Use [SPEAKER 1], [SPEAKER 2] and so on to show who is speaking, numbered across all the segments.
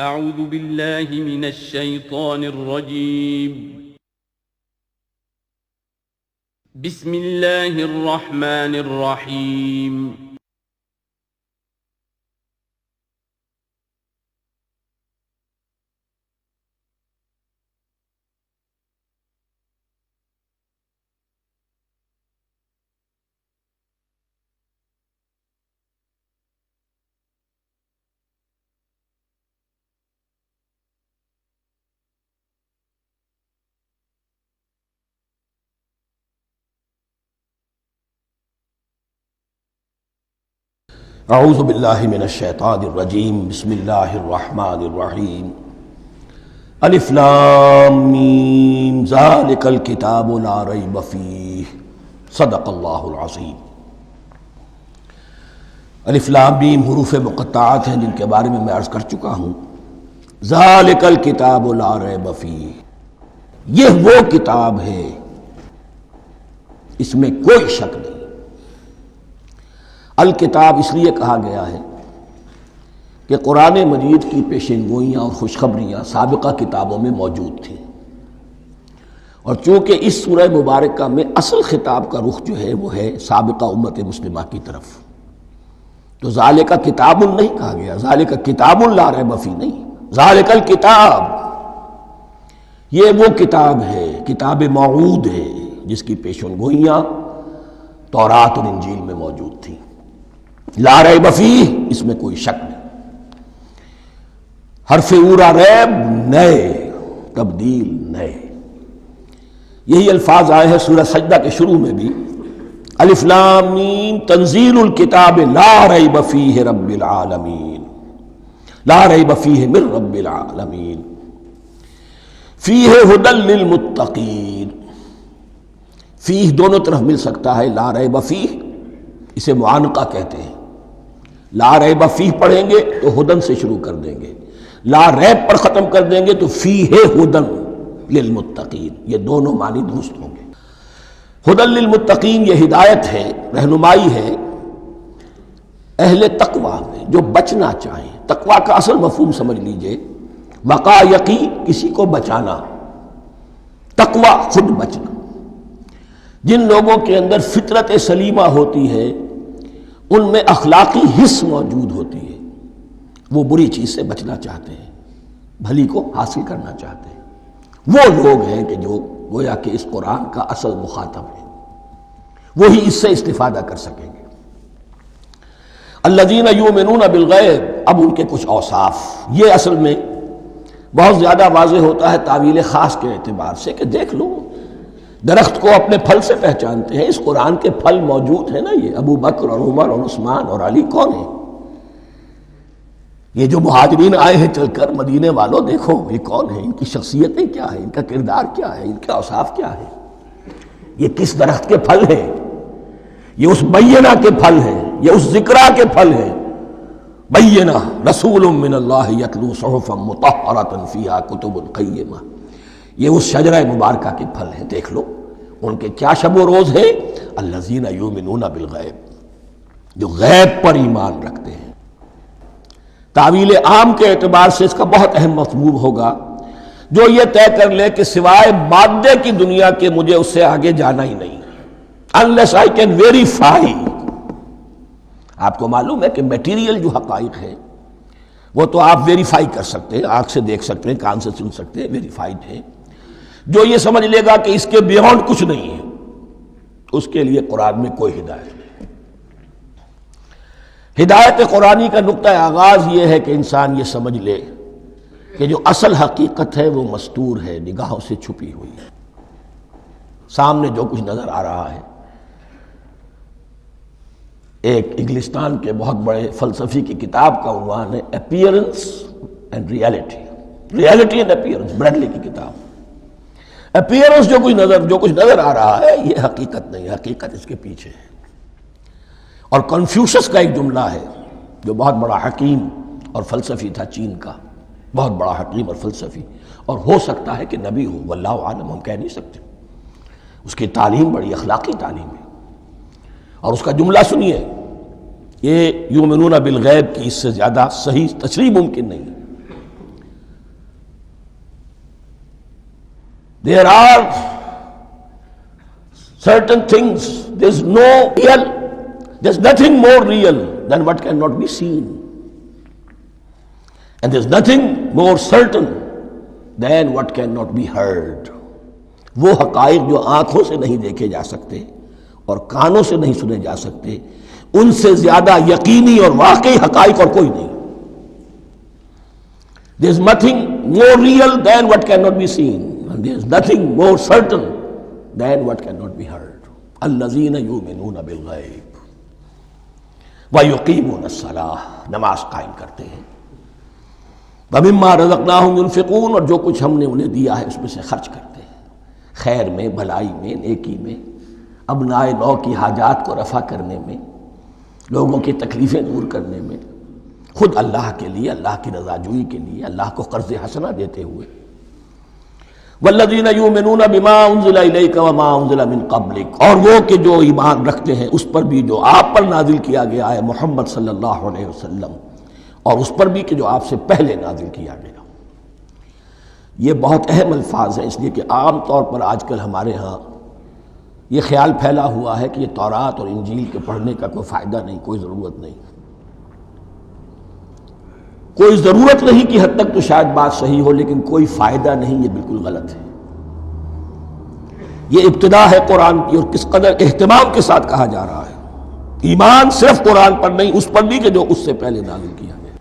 [SPEAKER 1] اعوذ باللہ من الشیطان الرجیم بسم اللہ الرحمن الرحیم
[SPEAKER 2] اعوذ باللہ من الشیطان الرجیم بسم اللہ الرحمن الرحیم الف لام میم ذالک الکتاب لا ریب فیہ صدق اللہ العظیم۔ الف لام میم حروف مقطعات ہیں جن کے بارے میں عرض کر چکا ہوں۔ ذالک الکتاب لا ریب فیہ، یہ وہ کتاب ہے اس میں کوئی شک نہیں۔ الکتاب اس لیے کہا گیا ہے کہ قرآن مجید کی پیشین گوئیاں اور خوشخبریاں سابقہ کتابوں میں موجود تھیں، اور چونکہ اس سورہ مبارکہ میں اصل خطاب کا رخ جو ہے وہ ہے سابقہ امت مسلمہ کی طرف، تو ذالک کتاب نہیں کہا گیا، ذالک کتاب لا ریب فیہ نہیں، ذالک الکتاب یہ وہ کتاب ہے، کتاب موعود ہے جس کی پیشین گوئیاں تورات اور انجیل میں موجود تھیں۔ لا ریب فیہ، اس میں کوئی شک نہیں، حرف اورا ریب نئے، تبدیل نئے، یہی الفاظ آئے ہیں سورہ سجدہ کے شروع میں بھی، الف لام میم تنزیل الکتاب لا ریب فیہ رب العالمین، لا ریب فیہ من رب العالمین، فیہ ھدی للمتقین۔ فیہ دونوں طرف مل سکتا ہے، لا ریب فیہ اسے معانقہ کہتے ہیں، لا ریب فیہ پڑھیں گے تو ہدن سے شروع کر دیں گے، لا ریب پر ختم کر دیں گے تو فیہ ہدن للمتقین، یہ دونوں معنی درست ہوں گے۔ ہدن للمتقین یہ ہدایت ہے، رہنمائی ہے اہل تقوی میں جو بچنا چاہیں۔ تقوی کا اصل مفہوم سمجھ لیجئے، وقا یقی کسی کو بچانا، تقوی خود بچنا۔ جن لوگوں کے اندر فطرت سلیمہ ہوتی ہے ان میں اخلاقی حس موجود ہوتی ہے، وہ بری چیز سے بچنا چاہتے ہیں، بھلی کو حاصل کرنا چاہتے ہیں، وہ لوگ ہیں کہ جو گویا کہ اس قرآن کا اصل مخاطب ہے، وہی اس سے استفادہ کر سکیں گے۔ الذین یؤمنون بالغیب، اب ان کے کچھ اوصاف، یہ اصل میں بہت زیادہ واضح ہوتا ہے تعویل خاص کے اعتبار سے کہ دیکھ لو درخت کو اپنے پھل سے پہچانتے ہیں، اس قرآن کے پھل موجود ہیں نا، یہ ابو بکر اور عمر اور عثمان اور علی کون ہیں؟ یہ جو مہاجرین آئے ہیں چل کر، مدینے والوں دیکھو یہ کون ہیں، ان کی شخصیتیں کیا ہیں، ان کا کردار کیا ہے، ان کے اوصاف کیا ہے، یہ کس درخت کے پھل ہیں؟ یہ اس بینہ کے پھل ہیں، یہ اس ذکرہ کے پھل ہیں۔ بینہ رسول من اللہ یتلو صحفا مطہرۃ فیہا کتب قیمہ، یہ اس شجرہ مبارکہ کے پھل ہیں، دیکھ لو ان کے کیا شب و روز ہے۔ الذین یؤمنون بالغیب، جو غیب پر ایمان رکھتے ہیں۔ تعویل عام کے اعتبار سے اس کا بہت اہم مفہوم ہوگا، جو یہ طے کر لے کہ سوائے مادے کی دنیا کے مجھے اس سے آگے جانا ہی نہیں، unless I can verify۔ آپ کو معلوم ہے کہ میٹیریل جو حقائق ہے وہ تو آپ ویریفائی کر سکتے ہیں، آنکھ سے دیکھ سکتے ہیں، کان سے سن سکتے ہیں، ویریفائڈ ہے۔ جو یہ سمجھ لے گا کہ اس کے بیونڈ کچھ نہیں ہے، اس کے لیے قرآن میں کوئی ہدایت نہیں۔ ہدایت قرآنی کا نقطہ آغاز یہ ہے کہ انسان یہ سمجھ لے کہ جو اصل حقیقت ہے وہ مستور ہے، نگاہوں سے چھپی ہوئی ہے، سامنے جو کچھ نظر آ رہا ہے۔ ایک انگلستان کے بہت بڑے فلسفی کی کتاب کا عنوان ہے appearance and reality, reality and appearance, Bradley کی کتاب۔ اپیئرنس جو کچھ نظر آ رہا ہے یہ حقیقت نہیں، حقیقت اس کے پیچھے ہے۔ اور کنفیوشس کا ایک جملہ ہے جو بہت بڑا حکیم اور فلسفی تھا، چین کا بہت بڑا حکیم اور فلسفی، اور ہو سکتا ہے کہ نبی ہو، واللہ عالم، ہم کہہ نہیں سکتے۔ اس کی تعلیم بڑی اخلاقی تعلیم ہے، اور اس کا جملہ سنیے، یہ یؤمنون بالغیب کی اس سے زیادہ صحیح تشریح ممکن نہیں۔ There are certain things, there's nothing more real than what cannot be seen. And there's nothing more certain than what cannot be heard. وہ حقائق جو آنکھوں سے نہیں دیکھے جا سکتے اور کانوں سے نہیں سنے جا سکتے، ان سے زیادہ یقینی اور واقعی حقائق اور کوئی نہیں. There's nothing more real than what cannot be seen, and there's nothing more certain than what cannot be heard. الذین یؤمنون بالغیب ویقیمون الصلاۃ، نماز قائم کرتے ہیں. ومما رزقناہم ينفقون، اور جو کچھ ہم نے انہیں دیا ہے اس میں سے خرچ کرتے ہیں، خیر میں، بھلائی میں، نیکی میں، ابناء نو کی حاجات کو رفع کرنے میں، لوگوں کی تکلیفیں دور کرنے میں، خود اللہ کے لیے، اللہ کی رضا جوئی کے لیے، اللہ کو قرض حسنہ دیتے ہوئے. والذین یؤمنون بما انزل الیک وما انزل من قبلک، اور وہ کہ جو ایمان رکھتے ہیں اس پر بھی جو آپ پر نازل کیا گیا ہے محمد صلی اللہ علیہ وسلم، اور اس پر بھی کہ جو آپ سے پہلے نازل کیا گیا. یہ بہت اہم الفاظ ہیں، اس لیے کہ عام طور پر آج کل ہمارے ہاں یہ خیال پھیلا ہوا ہے کہ یہ تورات اور انجیل کے پڑھنے کا کوئی فائدہ نہیں، کوئی ضرورت نہیں. کوئی ضرورت نہیں کی حد تک تو شاید بات صحیح ہو، لیکن کوئی فائدہ نہیں، یہ بالکل غلط ہے. یہ ابتدا ہے قرآن کی، اور کس قدر اہتمام کے ساتھ کہا جا رہا ہے. ایمان صرف قرآن پر نہیں، اس پر بھی کہ جو اس سے پہلے نازل کیا گیا.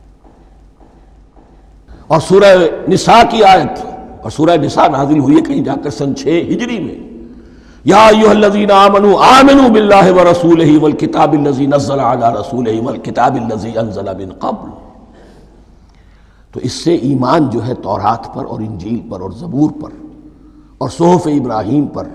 [SPEAKER 2] اور سورہ نساء کی آیت، اور سورہ نساء نازل ہوئی ہے کہیں جا کر سن 6 ہجری میں. یا ایھا الذین آمنوا آمنوا باللہ ورسولہ والکتاب الذی نزل علی رسولہ والکتاب الذی انزل من قبل. تو اس سے ایمان جو ہے تورات پر اور انجیل پر اور زبور پر اور صحف ابراہیم پر،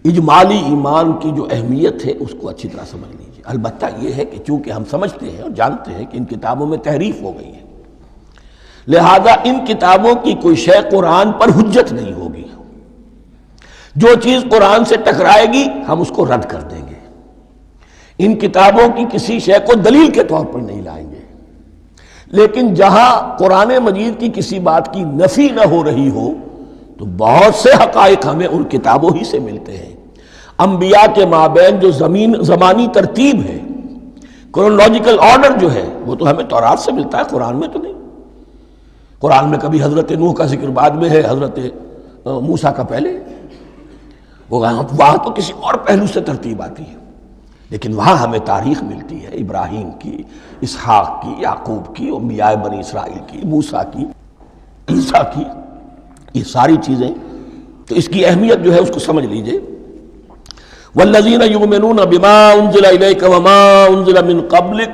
[SPEAKER 2] اجمالی ایمان کی جو اہمیت ہے اس کو اچھی طرح سمجھ لیجیے. البتہ یہ ہے کہ چونکہ ہم سمجھتے ہیں اور جانتے ہیں کہ ان کتابوں میں تحریف ہو گئی ہے، لہذا ان کتابوں کی کوئی شے قرآن پر حجت نہیں ہوگی. جو چیز قرآن سے ٹکرائے گی ہم اس کو رد کر دیں گے. ان کتابوں کی کسی شے کو دلیل کے طور پر نہیں لائیں گے. لیکن جہاں قرآن مجید کی کسی بات کی نفی نہ ہو رہی ہو تو بہت سے حقائق ہمیں ان کتابوں ہی سے ملتے ہیں. انبیاء کے مابین جو زمانی ترتیب ہے، کرونالوجیکل آرڈر جو ہے، وہ تو ہمیں تورات سے ملتا ہے، قرآن میں تو نہیں. قرآن میں کبھی حضرت نوح کا ذکر بعد میں ہے، حضرت موسیٰ کا پہلے. وہاں تو کسی اور پہلو سے ترتیب آتی ہے، لیکن وہاں ہمیں تاریخ ملتی ہے ابراہیم کی، اسحاق کی، یعقوب کی، انبیاء بنی اسرائیل کی، موسیٰ کی، عیسیٰ کی. یہ ساری چیزیں، تو اس کی اہمیت جو ہے اس کو سمجھ لیجئے. والذین یؤمنون بما انزل الیک وما انزل من قبلک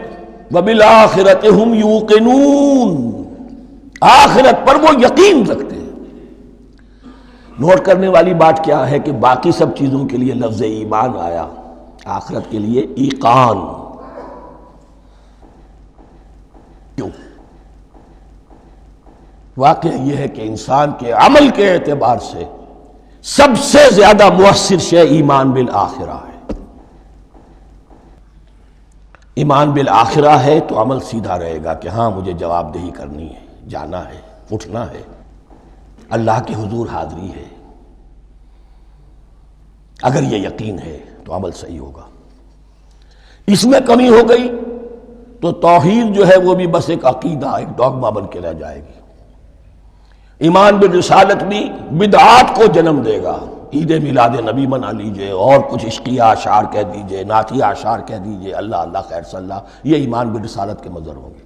[SPEAKER 2] وبالآخرۃ ھم یوقنون، آخرت پر وہ یقین رکھتے ہیں. نوٹ کرنے والی بات کیا ہے کہ باقی سب چیزوں کے لیے لفظ ایمان آیا، آخرت کے لیے ایقان. کیوں؟ واقعہ یہ ہے کہ انسان کے عمل کے اعتبار سے سب سے زیادہ مؤثر شے ایمان بالآخرہ ہے. ایمان بالآخرہ ہے تو عمل سیدھا رہے گا کہ ہاں مجھے جواب دہی کرنی ہے، جانا ہے، اٹھنا ہے، اللہ کے حضور حاضری ہے. اگر یہ یقین ہے تو عمل صحیح ہوگا. اس میں کمی ہو گئی تو توحید جو ہے وہ بھی بس ایک عقیدہ، ایک ڈوگما بن کے رہ جائے گی. ایمان بالرسالت بھی بدعات کو جنم دے گا. عید میلاد نبی منا لیجئے اور کچھ عشقیہ اشعار کہہ دیجئے، نعتیہ اشعار کہہ دیجئے، اللہ اللہ خیر صلی اللہ، یہ ایمان بالرسالت کے مظہر ہوں گے.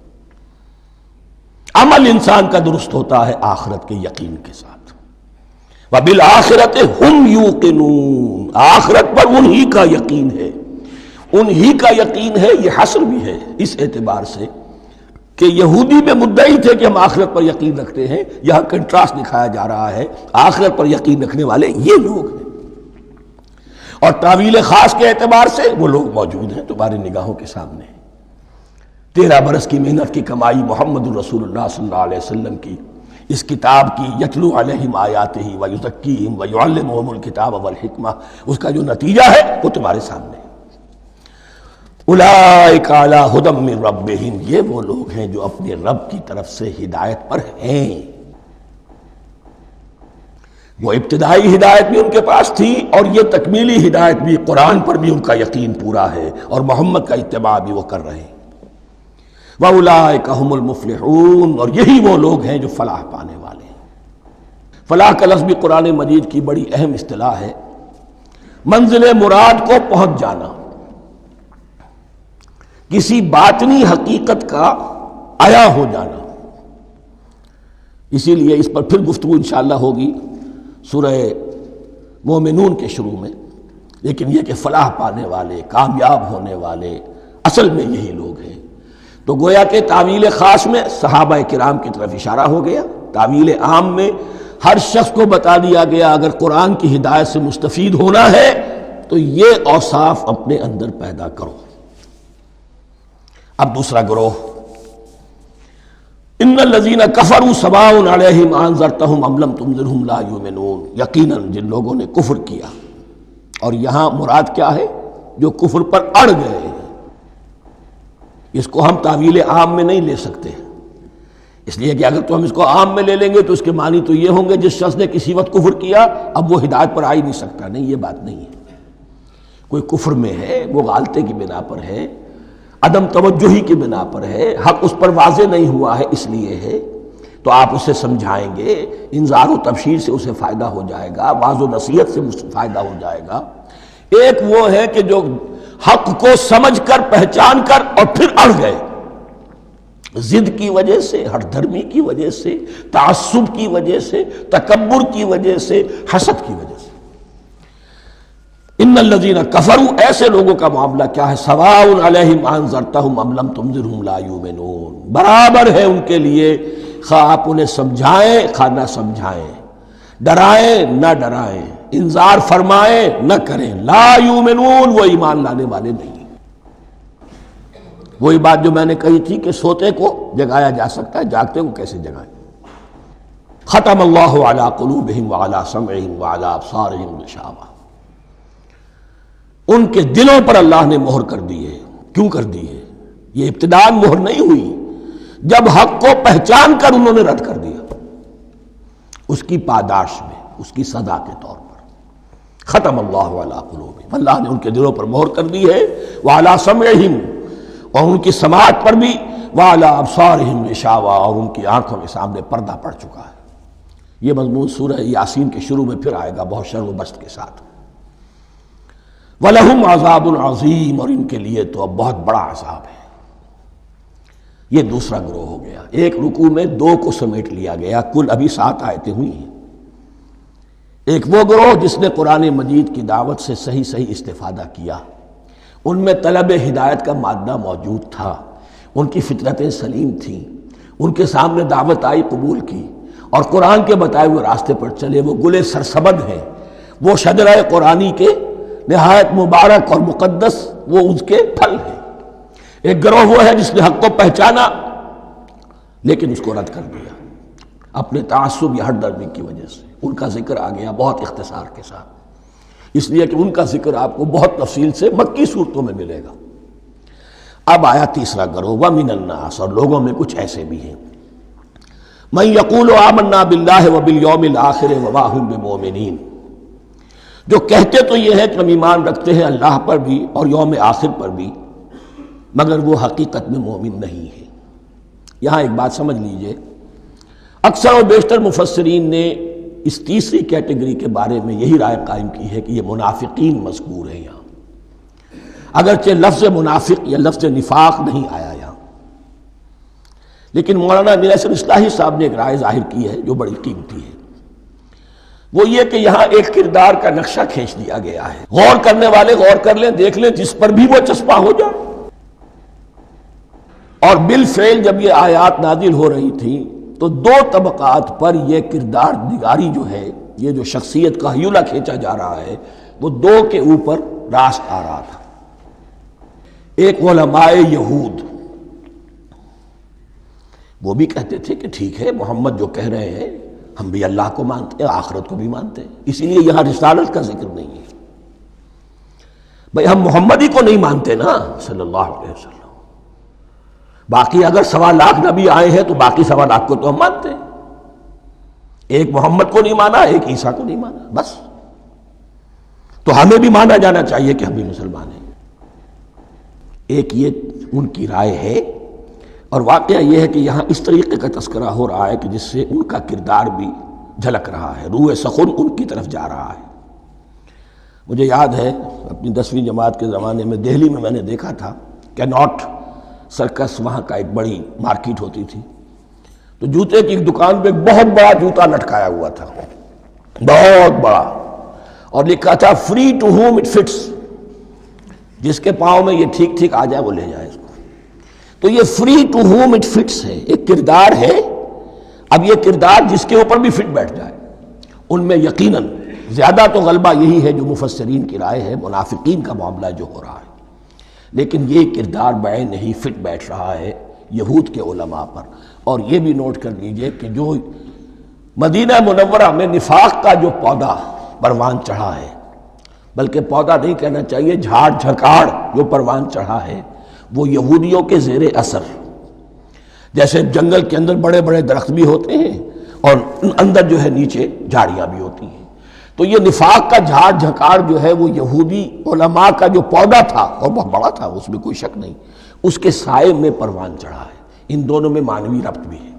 [SPEAKER 2] عمل انسان کا درست ہوتا ہے آخرت کے یقین کے ساتھ. وَبِالْآخِرَةِ هُمْ يُوقِنُونَ، آخرت پر انہی کا یقین ہے، انہی کا یقین ہے. یہ حصر بھی ہے اس اعتبار سے کہ یہودی میں مدعی تھے کہ ہم آخرت پر یقین رکھتے ہیں، یہاں کنٹراسٹ دکھایا جا رہا ہے، آخرت پر یقین رکھنے والے یہ لوگ ہیں. اور تعویل خاص کے اعتبار سے وہ لوگ موجود ہیں تمہاری نگاہوں کے سامنے. 13 برس کی محنت کی کمائی محمد الرسول اللہ صلی اللہ علیہ وسلم کی، اس کتاب کی، یتلو علیہم آیاتہ ویزکیہم ویعلمہم الکتاب والحکمہ، اس کا جو نتیجہ ہے وہ تمہارے سامنے. اولئک علی ھدی من ربہم، یہ وہ لوگ ہیں جو اپنے رب کی طرف سے ہدایت پر ہیں. وہ ابتدائی ہدایت بھی ان کے پاس تھی اور یہ تکمیلی ہدایت بھی، قرآن پر بھی ان کا یقین پورا ہے اور محمد کا اتباع بھی وہ کر رہے ہیں۔ وَأُولَٰئِكَ هُمُ الْمُفْلِحُونَ، اور یہی وہ لوگ ہیں جو فلاح پانے والے ہیں۔ فلاح کا لفظ بھی قرآن مجید کی بڑی اہم اصطلاح ہے، منزل مراد کو پہنچ جانا، کسی باطنی حقیقت کا عیا ہو جانا۔ اسی لیے اس پر پھر گفتگو انشاءاللہ ہوگی سورہ مومنون کے شروع میں، لیکن یہ کہ فلاح پانے والے، کامیاب ہونے والے اصل میں یہی لوگ ہیں۔ تو گویا کہ تعویل خاص میں صحابہ کرام کی طرف اشارہ ہو گیا، تعویل عام میں ہر شخص کو بتا دیا گیا اگر قرآن کی ہدایت سے مستفید ہونا ہے تو یہ اوصاف اپنے اندر پیدا کرو۔ اب دوسرا گروہ، ان الذین کفروا سواء علیہم انذرتہم ام لم تنذرہم لا یؤمنون، یقیناً جن لوگوں نے کفر کیا، اور یہاں مراد کیا ہے؟ جو کفر پر اڑ گئے ہیں۔ اس کو ہم تعویل عام میں نہیں لے سکتے، اس لیے کہ اگر تو ہم اس کو عام میں لے لیں گے تو اس کے معنی تو یہ ہوں گے جس شخص نے کسی وقت کفر کیا اب وہ ہدایت پر آ ہی نہیں سکتا۔ نہیں، یہ بات نہیں ہے۔ کوئی کفر میں ہے، وہ غالطے کی بنا پر ہے، عدم توجہی کی بنا پر ہے، حق اس پر واضح نہیں ہوا ہے اس لیے ہے، تو آپ اسے سمجھائیں گے، انذار و تبشیر سے اسے فائدہ ہو جائے گا، واعظ و نصیحت سے فائدہ ہو جائے گا۔ ایک وہ ہے کہ جو حق کو سمجھ کر، پہچان کر اور پھر اڑ گئے، ضد کی وجہ سے، ہٹ دھرمی کی وجہ سے، تعصب کی وجہ سے، تکبر کی وجہ سے، حسد کی وجہ سے۔ ان الذین کفروا، ایسے لوگوں کا معاملہ کیا ہے؟ سواء علیہم انذرتہم ام لم تنذرہم لا یؤمنون، برابر ہے ان کے لیے خواہ آپ انہیں سمجھائیں خواہ نہ سمجھائیں، ڈرائیں نہ ڈرائیں، انذار فرمائیں نہ کریں، لا یؤمنون، وہ ایمان لانے والے نہیں۔ وہی بات جو میں نے کہی تھی کہ سوتے کو جگایا جا سکتا ہے، جاگتے کو کیسے جگائیں؟ ختم اللہ علی قلوبہم وعلی سمعہم وعلی ابصارہم غشاوہ، ان کے دلوں پر اللہ نے مہر کر دی ہے۔ کیوں کر دی ہے؟ یہ ابتداء مہر نہیں ہوئی، جب حق کو پہچان کر انہوں نے رد کر دیا، اس کی پاداش میں، اس کی سزا کے طور پر۔ ختم اللہ علی قلوبہم، اللہ نے ان کے دلوں پر مہر کر دی ہے، وعلی سمعہم، اور ان کی سماعت پر بھی، وعلی ابصارہم غشاوہ، اور ان کی آنکھوں کے سامنے پردہ پڑ چکا ہے۔ یہ مضمون سورہ یاسین کے شروع میں پھر آئے گا بہت شر و بست کے ساتھ۔ وَلَهُمْ عَذَابٌ عَظِيمٌ، اور ان کے لیے تو اب بہت بڑا عذاب ہے۔ یہ دوسرا گروہ ہو گیا، ایک رکوع میں دو کو سمیٹ لیا گیا، کل ابھی 7 آیتیں ہوئی ہیں۔ ایک وہ گروہ جس نے قرآن مجید کی دعوت سے صحیح استفادہ کیا، ان میں طلب ہدایت کا مادہ موجود تھا، ان کی فطرتیں سلیم تھیں، ان کے سامنے دعوت آئی، قبول کی، اور قرآن کے بتائے ہوئے راستے پر چلے۔ وہ گلے سرسبد ہیں، وہ شجرہ قرآنی کے نہایت مبارک اور مقدس وہ اس کے پھل ہیں۔ ایک گروہ وہ ہے جس نے حق کو پہچانا لیکن اس کو رد کر دیا اپنے تعصب یا ہٹ درمی کی وجہ سے۔ ان کا ذکر آ گیا بہت اختصار کے ساتھ، اس لیے کہ ان کا ذکر آپ کو بہت تفصیل سے مکی صورتوں میں ملے گا۔ اب آیا تیسرا گروہ، وَمِنَ النَّاسِ، اور لوگوں میں کچھ ایسے بھی ہیں، مَن يَقُولُ آمَنَّا بِاللَّهِ وَبِالْيَوْمِ الْآخِرِ وَمَا هُم بِمُؤْمِنِينَ، جو کہتے تو یہ ہے کہ ہم ایمان رکھتے ہیں اللہ پر بھی اور یوم آخر پر بھی، مگر وہ حقیقت میں مومن نہیں ہے۔ یہاں ایک بات سمجھ لیجئے، اکثر و بیشتر مفسرین نے اس تیسری کیٹیگری کے بارے میں یہی رائے قائم کی ہے کہ یہ منافقین مذکور ہیں یہاں، اگرچہ لفظ منافق یا لفظ نفاق نہیں آیا یہاں، لیکن مولانا امیر احسن اصلاحی صاحب نے ایک رائے ظاہر کی ہے جو بڑی قیمتی ہے۔ وہ یہ کہ یہاں ایک کردار کا نقشہ کھینچ دیا گیا ہے، غور کرنے والے غور کر لیں، دیکھ لیں، جس پر بھی وہ چسپاں ہو جائے۔ اور بالفعل جب یہ آیات نازل ہو رہی تھیں تو دو طبقات پر یہ کردار نگاری جو ہے، یہ جو شخصیت کا ہیولہ کھینچا جا رہا ہے، وہ دو کے اوپر راست آ رہا تھا۔ ایک علماء یہود، وہ بھی کہتے تھے کہ ٹھیک ہے محمد جو کہہ رہے ہیں، ہم بھی اللہ کو مانتے ہیں، آخرت کو بھی مانتے ہیں، اسی لیے یہاں رسالت کا ذکر نہیں ہے۔ بھئی ہم محمد ہی کو نہیں مانتے نا صلی اللہ علیہ وسلم، باقی اگر 1.25 لاکھ نبی آئے ہیں تو باقی 1.25 لاکھ کو تو ہم مانتے ہیں۔ ایک محمد کو نہیں مانا، ایک عیسیٰ کو نہیں مانا، بس۔ تو ہمیں بھی مانا جانا چاہیے کہ ہم بھی مسلمان ہیں۔ ایک یہ ان کی رائے ہے، اور واقعہ یہ ہے کہ یہاں اس طریقے کا تذکرہ ہو رہا ہے کہ جس سے ان کا کردار بھی جھلک رہا ہے، روح سخن ان کی طرف جا رہا ہے۔ مجھے یاد ہے اپنی 10ویں جماعت کے زمانے میں دہلی میں نے دیکھا تھا کیناٹ سرکس، وہاں کا ایک بڑی مارکیٹ ہوتی تھی، تو جوتے کی ایک دکان پہ ایک بہت بڑا جوتا لٹکایا ہوا تھا، بہت بڑا، اور لکھا تھا free to home it fits, جس کے پاؤں میں یہ ٹھیک ٹھیک آ جائے وہ لے جائے اس کو۔ تو یہ free to home it fits ہے، ایک کردار ہے۔ اب یہ کردار جس کے اوپر بھی فٹ بیٹھ جائے، ان میں یقیناً زیادہ تو غلبہ یہی ہے جو مفسرین کی رائے ہے، منافقین کا معاملہ جو ہو رہا ہے، لیکن یہ کردار بعین نہیں فٹ بیٹھ رہا ہے یہود کے علماء پر۔ اور یہ بھی نوٹ کر لیجئے کہ جو مدینہ منورہ میں نفاق کا جو پودا پروان چڑھا ہے، بلکہ پودا نہیں کہنا چاہیے، جھاڑ جھکاڑ جو پروان چڑھا ہے، وہ یہودیوں کے زیر اثر، جیسے جنگل کے اندر بڑے بڑے درخت بھی ہوتے ہیں اور اندر جو ہے نیچے جھاڑیاں بھی ہوتی ہیں، تو یہ نفاق کا جھاڑ جھکاڑ جو ہے وہ یہودی علماء کا جو پودا تھا، اور بہت بڑا تھا، اس میں کوئی شک نہیں، اس کے سائے میں پروان چڑھا ہے۔ ان دونوں میں معنوی ربط بھی ہے۔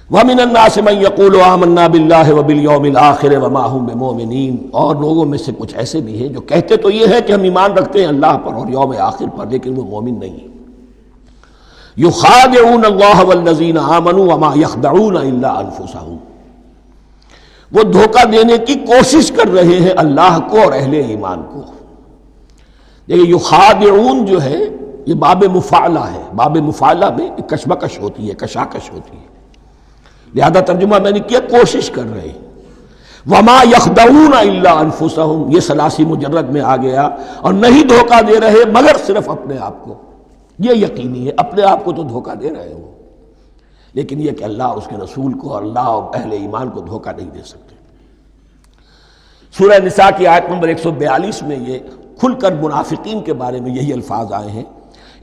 [SPEAKER 2] وَمِنَ النَّاسِ مَن يَقُولُ آمَنَّا بِاللَّهِ وَبِالْيَوْمِ الْآخِرِ وَمَا هُم بِمُؤْمِنِينَ، اور لوگوں میں سے کچھ ایسے بھی ہیں جو کہتے تو یہ ہے کہ ہم ایمان رکھتے ہیں اللہ پر اور یوم آخر پر، لیکن وہ مومن نہیں ہیں۔ يُخَادِعُونَ اللَّهَ وَالَّذِينَ آمَنُوا وَمَا يَخْدَعُونَ إِلَّا أَنفُسَهُمْ، وہ دھوکہ دینے کی کوشش کر رہے ہیں اللہ کو اور اہل ایمان کو۔ دیکھیں یخادعون جو ہے یہ باب مفاعلہ ہے، باب مفاعلہ میں کشمکش ہوتی ہے، کشاکش ہوتی ہے، لہذا ترجمہ میں نے کیا کوشش کر رہے ہیں۔ وما یخدعون الا انفسهم، یہ ثلاثی مجرد میں آ گیا، اور نہیں دھوکہ دے رہے مگر صرف اپنے آپ کو۔ یہ یقینی ہے اپنے آپ کو تو دھوکہ دے رہے ہو، لیکن یہ کہ اللہ اور اس کے رسول کو اور اللہ اور اہل ایمان کو دھوکہ نہیں دے سکتے۔ سورہ نساء کی آیت نمبر 142 میں یہ کھل کر منافقین کے بارے میں یہی الفاظ آئے ہیں،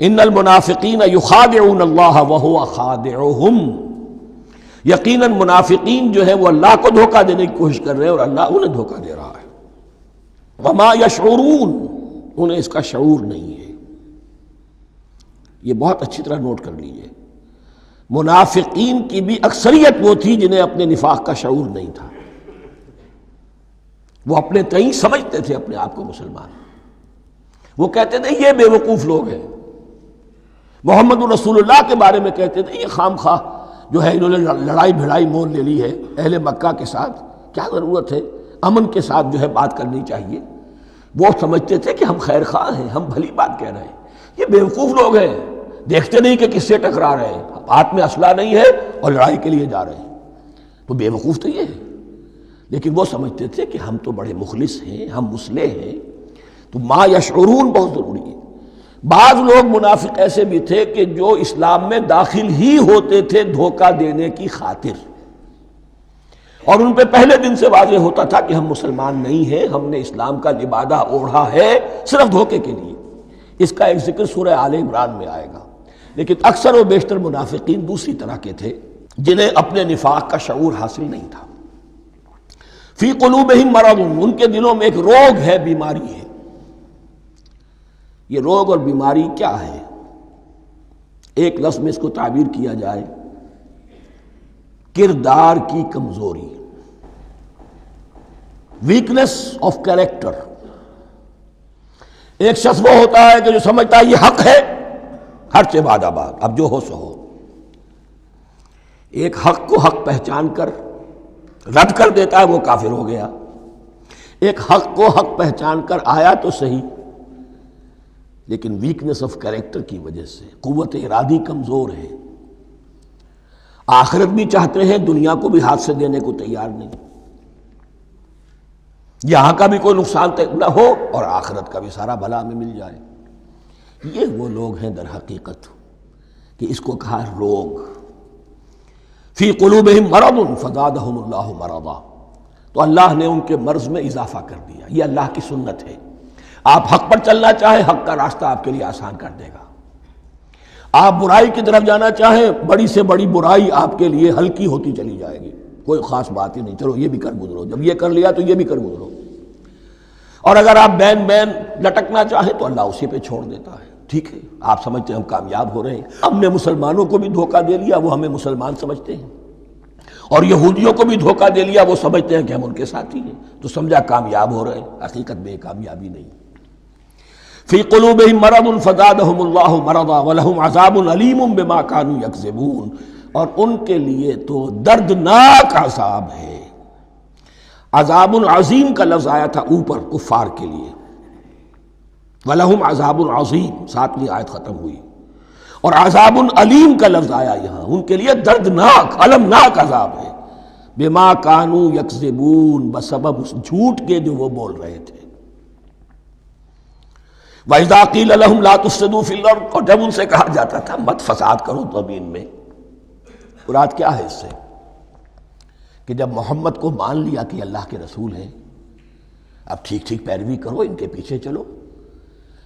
[SPEAKER 2] ان المنافقین یخادعون اللہ وہو خادعہم، یقیناً منافقین جو ہے وہ اللہ کو دھوکہ دینے کی کوشش کر رہے ہیں اور اللہ انہیں دھوکہ دے رہا ہے۔ وما یشعرون، انہیں اس کا شعور نہیں ہے۔ یہ بہت اچھی طرح نوٹ کر لیجئے، منافقین کی بھی اکثریت وہ تھی جنہیں اپنے نفاق کا شعور نہیں تھا، وہ اپنے تئیں سمجھتے تھے اپنے آپ کو مسلمان، وہ کہتے تھے یہ بے وقوف لوگ ہیں، محمد رسول اللہ کے بارے میں کہتے تھے یہ خام خواہ جو ہے انہوں نے لڑائی بھڑائی مول لے لی ہے اہل مکہ کے ساتھ، کیا ضرورت ہے، امن کے ساتھ جو ہے بات کرنی چاہیے۔ وہ سمجھتے تھے کہ ہم خیر خواہ ہیں، ہم بھلی بات کہہ رہے ہیں، یہ بیوقوف لوگ ہیں، دیکھتے نہیں کہ کس سے ٹکرا رہے ہیں، ہاتھ میں اسلحہ نہیں ہے اور لڑائی کے لیے جا رہے ہیں، تو بے وقوف تو یہ ہے۔ لیکن وہ سمجھتے تھے کہ ہم تو بڑے مخلص ہیں، ہم مصلح ہیں، تو ما یشعرون بہت ضروری ہے۔ بعض لوگ منافق ایسے بھی تھے کہ جو اسلام میں داخل ہی ہوتے تھے دھوکہ دینے کی خاطر، اور ان پہ پہلے دن سے واضح ہوتا تھا کہ ہم مسلمان نہیں ہیں، ہم نے اسلام کا لبادہ اوڑھا ہے صرف دھوکے کے لیے۔ اس کا ایک ذکر سورہ آل عمران میں آئے گا، لیکن اکثر و بیشتر منافقین دوسری طرح کے تھے جنہیں اپنے نفاق کا شعور حاصل نہیں تھا۔ فی قلوبہم مرض، ان کے دلوں میں ایک روگ ہے، بیماری ہے۔ یہ روگ اور بیماری کیا ہے؟ ایک لفظ میں اس کو تعبیر کیا جائے، کردار کی کمزوری، ویکنس آف کیریکٹر۔ ایک شخص وہ ہوتا ہے کہ جو سمجھتا ہے یہ حق ہے، ہر سے بعد آباد، اب جو ہو سو ہو۔ ایک حق کو حق پہچان کر رد کر دیتا ہے، وہ کافر ہو گیا۔ ایک حق کو حق پہچان کر آیا تو صحیح، لیکن ویکنس آف کیریکٹر کی وجہ سے قوت ارادی کمزور ہے، آخرت بھی چاہتے ہیں، دنیا کو بھی ہاتھ سے دینے کو تیار نہیں، یہاں کا بھی کوئی نقصان نہ ہو اور آخرت کا بھی سارا بھلا ہمیں مل جائے۔ یہ وہ لوگ ہیں در حقیقت کہ اس کو کہا روگ۔ فی قلوبہم مرض فزادہم اللہ مرضا، تو اللہ نے ان کے مرض میں اضافہ کر دیا۔ یہ اللہ کی سنت ہے، آپ حق پر چلنا چاہیں حق کا راستہ آپ کے لیے آسان کر دے گا، آپ برائی کی طرف جانا چاہیں بڑی سے بڑی برائی آپ کے لیے ہلکی ہوتی چلی جائے گی۔ کوئی خاص بات ہی نہیں، چلو یہ بھی کر گزرو، جب یہ کر لیا تو یہ بھی کر گزرو۔ اور اگر آپ بین بین لٹکنا چاہیں تو اللہ اسی پہ چھوڑ دیتا ہے۔ ٹھیک ہے، آپ سمجھتے ہیں ہم کامیاب ہو رہے ہیں، ہم نے مسلمانوں کو بھی دھوکہ دے لیا، وہ ہمیں مسلمان سمجھتے ہیں، اور یہودیوں کو بھی دھوکہ دے لیا، وہ سمجھتے ہیں کہ ہم ان کے ساتھی ہیں، تو سمجھا کامیاب ہو رہے ہیں، حقیقت میں کامیابی نہیں۔ فی قلوبہم مرض فزادہم اللہ مرضا ولہم عذاب علیم بما کانوا یکذبون، اور ان کے لیے تو دردناک عذاب ہے۔ عذاب عظیم کا لفظ آیا تھا اوپر کفار کے لیے، وَلَهُمْ عَذَابٌ عَظِيمٌ، 7ویں آیت ختم ہوئی، اور عذاب علیم کا لفظ آیا یہاں، ان کے لیے دردناک المناک عذاب ہے، بما کانوا یکذبون، بسبب اس جھوٹ کے جو وہ بول رہے تھے۔ وَإِذَا قِيلَ لَهُمْ لَا تُفْسِدُوا فِي الْأَرْضِ، اور جب ان سے کہا جاتا تھا مت فساد کرو زمین میں، مراد کیا ہے اس سے؟ کہ جب محمد کو مان لیا کہ اللہ کے رسول ہیں، اب ٹھیک ٹھیک پیروی کرو، ان کے پیچھے چلو،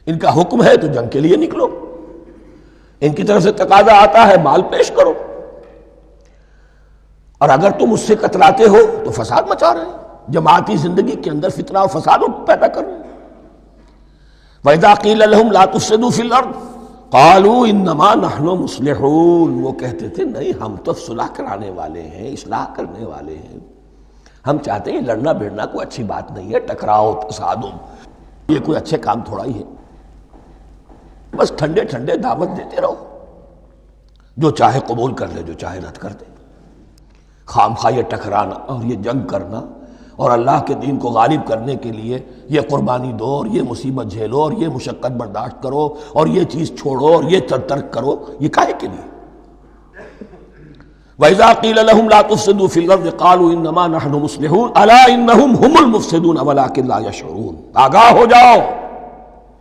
[SPEAKER 2] ان کا حکم ہے تو جنگ کے لیے نکلو، ان کی طرف سے تقاضا آتا ہے مال پیش کرو، اور اگر تم اس سے کتراتے ہو تو فساد مچا رہے ہیں، جماعتی زندگی کے اندر فتنہ اور فساد پیدا کر رہے ہیں۔ وَإِذَا قِيلَ لَهُمْ لَا تُفْسِدُوا فِي الْأَرْضِ قَالُوا إِنَّمَا نَحْنُ مُصْلِحُونَ، وہ کہتے تھے نہیں ہم تو صلح کرانے والے ہیں، اصلاح کرنے والے ہیں، ہم چاہتے ہیں لڑنا بھیڑنا کوئی اچھی بات نہیں ہے، ٹکراؤ تصادم یہ کوئی اچھے کام تھوڑا ہی ہے، بس ٹھنڈے ٹھنڈے دعوت دیتے رہو، جو چاہے قبول کر لے، جو چاہے رد کر دے، خام خواہ یہ ٹکرانا اور یہ جنگ کرنا اور اللہ کے دین کو غالب کرنے کے لیے یہ قربانی دو اور یہ مصیبت جھیلو اور یہ مشقت برداشت کرو اور یہ چیز چھوڑو اور یہ ترک کرو، یہ کاہے کے لیے؟ وَإِذَا قِيلَ لَهُمْ لَا تُفْسِدُوا فِي الْأَرْضِ قَالُوا إِنَّمَا نَحْنُ مُصْلِحُونَ أَلَا إِنَّهُمْ هُمُ الْمُفْسِدُونَ وَلَٰكِن لَا يَشْعُرُونَ، آگاہ ہو جاؤ